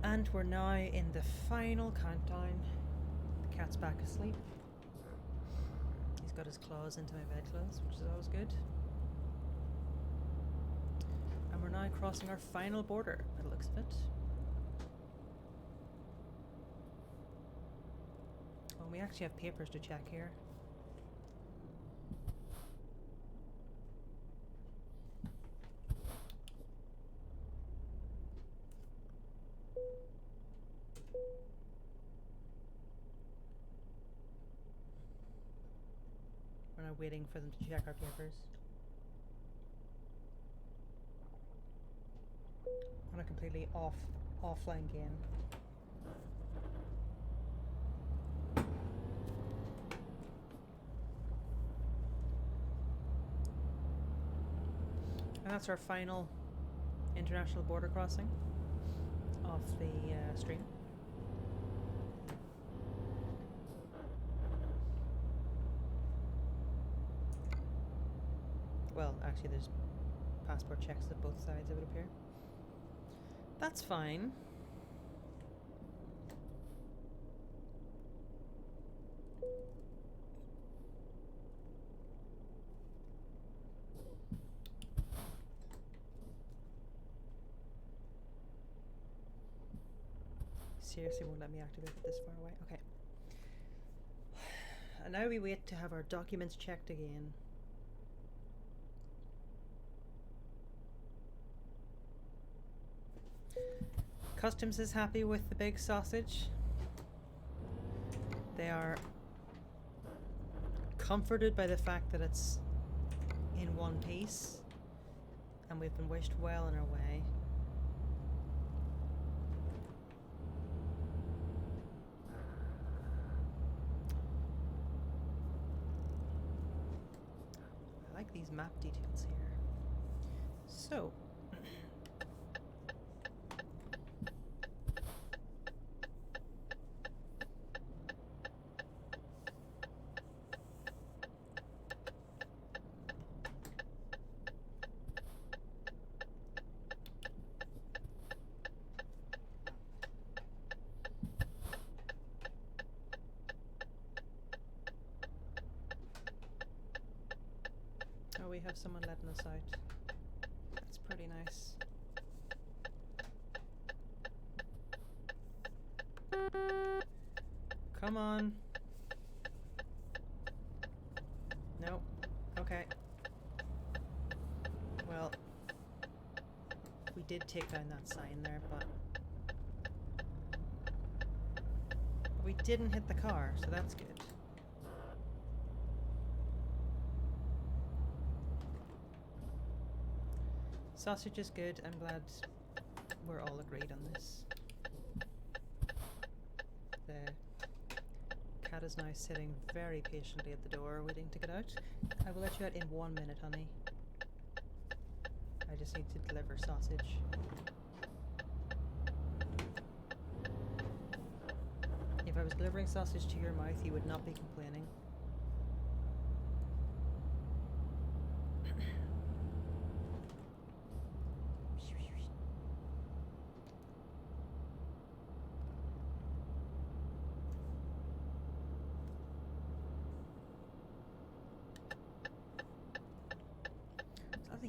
And we're now in the final countdown. The cat's back asleep. He's got his claws into my bedclothes, which is always good. And we're now crossing our final border, by the looks of it. Well, we actually have papers to check here. We're now waiting for them to check our papers. On a completely offline game. And that's our final international border crossing off the stream. Well, actually there's passport checks at both sides, it would appear. That's fine. seriously won't let me activate it this far away. Okay. And now we wait to have our documents checked again. Customs is happy with the big sausage. They are comforted by the fact that it's in one piece and we've been wished well on our way. I like these map details here. So oh, we have someone letting us out. That's pretty nice. Come on. Nope. Okay. Well, we did take down that sign there, but we didn't hit the car, so that's good. Sausage is good. I'm glad we're all agreed on this. The cat is now sitting very patiently at the door waiting to get out. I will let you out in 1 minute, honey. I just need to deliver sausage. If I was delivering sausage to your mouth, you would not be complaining.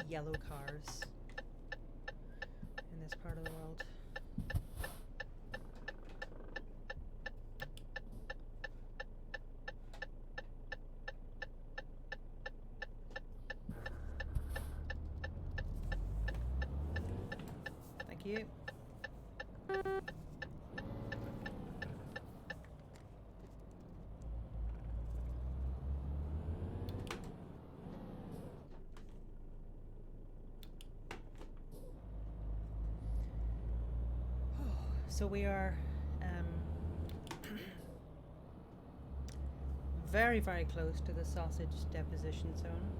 Yellow cars in this part of the world. Thank you. So we are very, very close to the sausage deposition zone.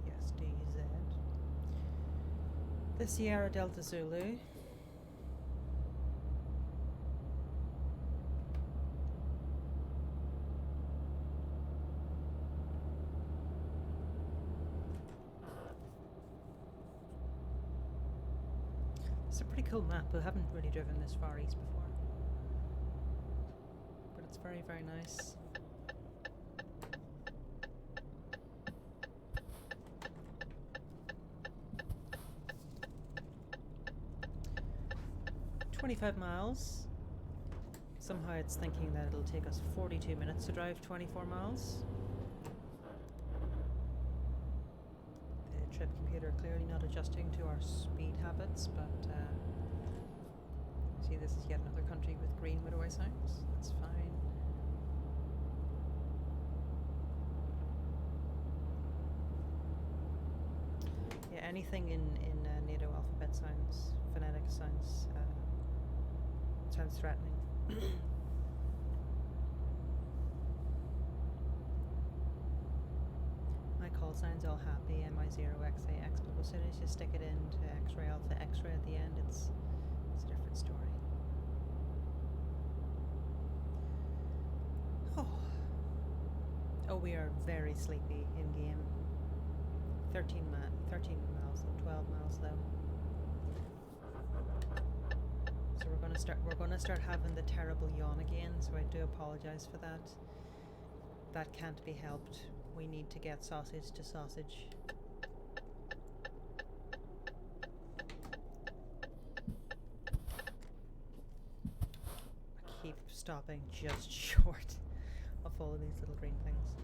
Yes, DZ. The Sierra Delta Zulu. It's a pretty cool map. I haven't really driven this far east before, but it's very, very nice. "25 miles. Somehow it's thinking that it'll take us 42 minutes to drive 24 miles. The trip computer clearly not adjusting to our speed habits, but see, this is yet another country with green motorway signs. That's fine. Yeah, anything in NATO alphabet sounds, phonetic sounds threatening. My call sign's all happy, MI0XAX, but as soon as you stick it into X-ray alpha X-ray at the end, it's a different story. Oh, we are very sleepy in game. 13 miles, 12 miles though. So we're gonna start having the terrible yawn again, so I do apologize for that. That can't be helped. We need to get sausage to sausage. stopping just short of all of these little green things.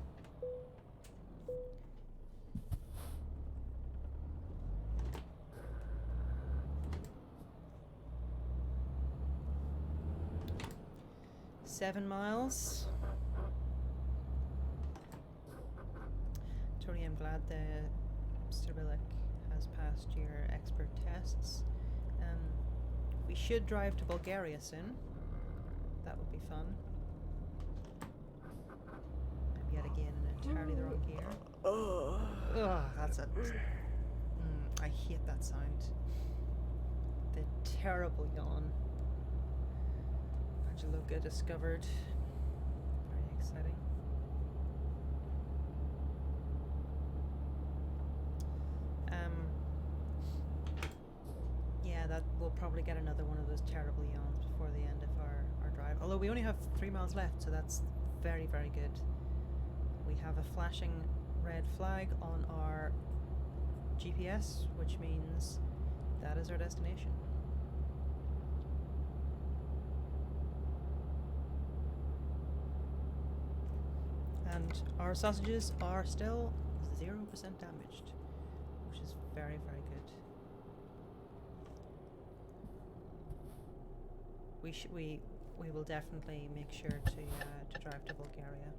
Seven miles. Tony, I'm glad the Cyrillic has passed your expert tests. We should drive to Bulgaria soon. That would be fun. I'm yet again in entirely the wrong gear. Ugh, that's it. I hate that sound. The terrible yawn. Angeloka discovered. Very exciting. Yeah, that we'll probably get another one of those terrible yawns before the end of our drive. Although we only have 3 miles left, so that's very, very good. We have a flashing red flag on our GPS, which means that is our destination. And our sausages are still 0% damaged, which is very, very good. We will definitely make sure to drive to Bulgaria.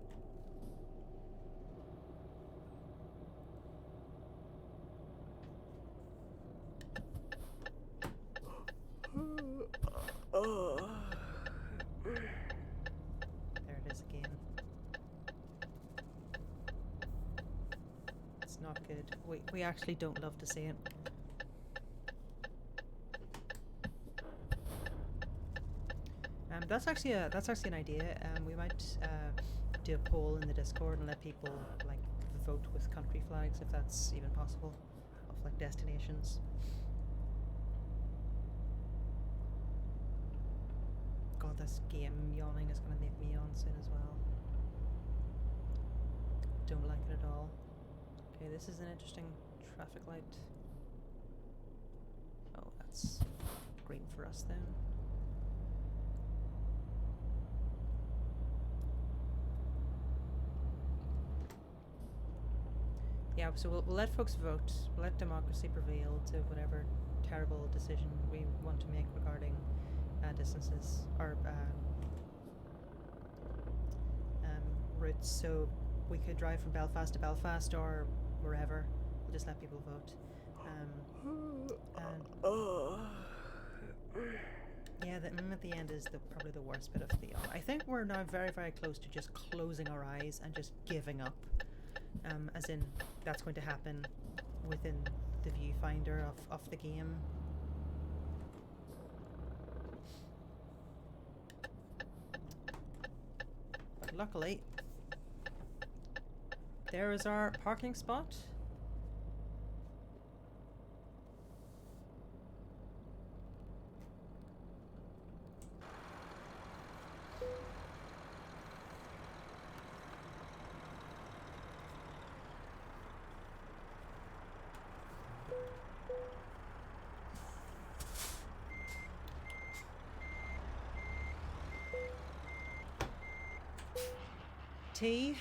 There it is again. It's not good. We actually don't love to see it. That's actually an idea. We might do a poll in the Discord and let people like vote with country flags if that's even possible, of like destinations. God, this game yawning is going to make me yawn soon as well. Don't like it at all. Okay, this is an interesting traffic light. Oh, that's green for us then. Yeah, so we'll let folks vote. We'll let democracy prevail to whatever terrible decision we want to make regarding distances or routes. So we could drive from Belfast to Belfast or wherever. We'll just let people vote. Yeah, at the end is probably the worst bit of the yawn. I think we're now very, very close to just closing our eyes and just giving up. As in, that's going to happen within the viewfinder of the game. But luckily, there is our parking spot. Tea.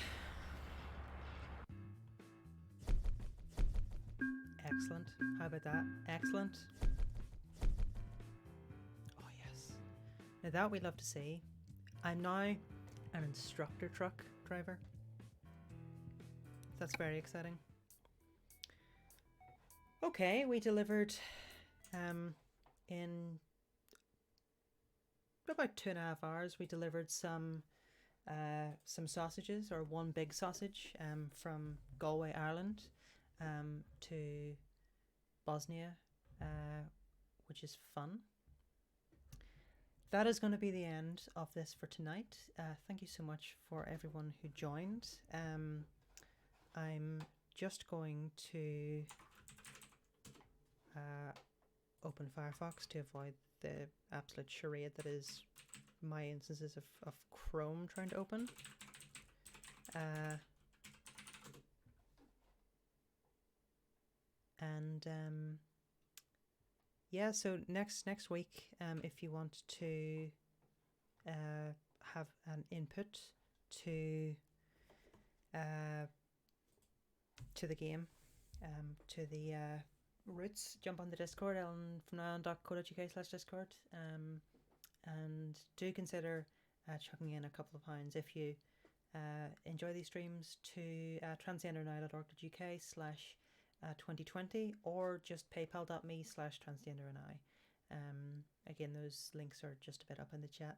Excellent. How about that? Excellent. Oh yes. Now that we'd love to see. I'm now an instructor truck driver. That's very exciting. Okay, we delivered in about 2.5 hours. We delivered some sausages, or one big sausage, from Galway, Ireland, to Bosnia, which is fun. That is going to be the end of this for tonight. Thank you so much for everyone who joined. I'm just going to open Firefox to avoid the absolute charade that is my instances of Chrome trying to open. Yeah, so next week, if you want to have an input to the game, to the roots, jump on the Discord, ellenfromnown.co.uk/discord, and do consider chucking in a couple of pounds if you enjoy these streams to transgendernow.org.uk/2020, or just paypal.me/transgendernow. Again, those links are just a bit up in the chat.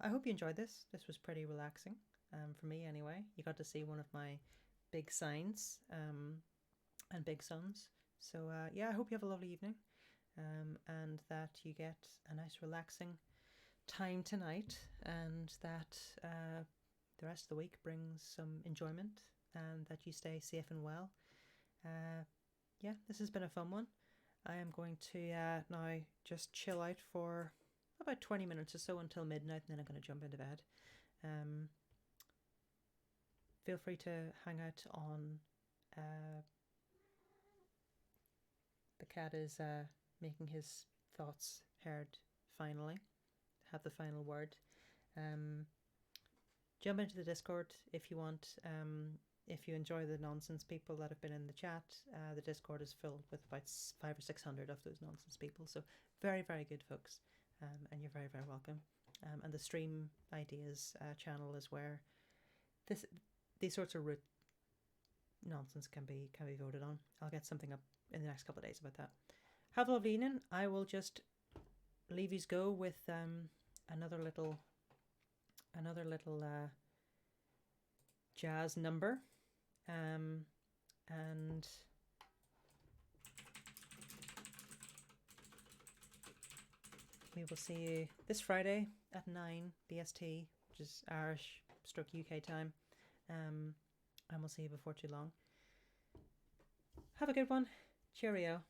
I hope you enjoyed this. This was pretty relaxing, for me anyway. You got to see one of my big signs and big sons. So yeah, I hope you have a lovely evening, and that you get a nice relaxing time tonight, and that the rest of the week brings some enjoyment, and that you stay safe and well. Yeah, this has been a fun one. I am going to now just chill out for about 20 minutes or so until midnight, and then I'm going to jump into bed. Feel free to hang out on. The cat is making his thoughts heard finally. Have the final word. Jump into the Discord if you want. If you enjoy the nonsense people that have been in the chat, the Discord is filled with about 500 or 600 of those nonsense people. So very, very good folks, and you're very, very welcome. And the stream ideas channel is where these sorts of root nonsense can be voted on. I'll get something up in the next couple of days about that. Have a lovely evening. I will just leave yous go with another little jazz number, and we will see you this Friday at 9 BST, which is Irish/UK time, and we'll see you before too long. Have a good one. Cheerio.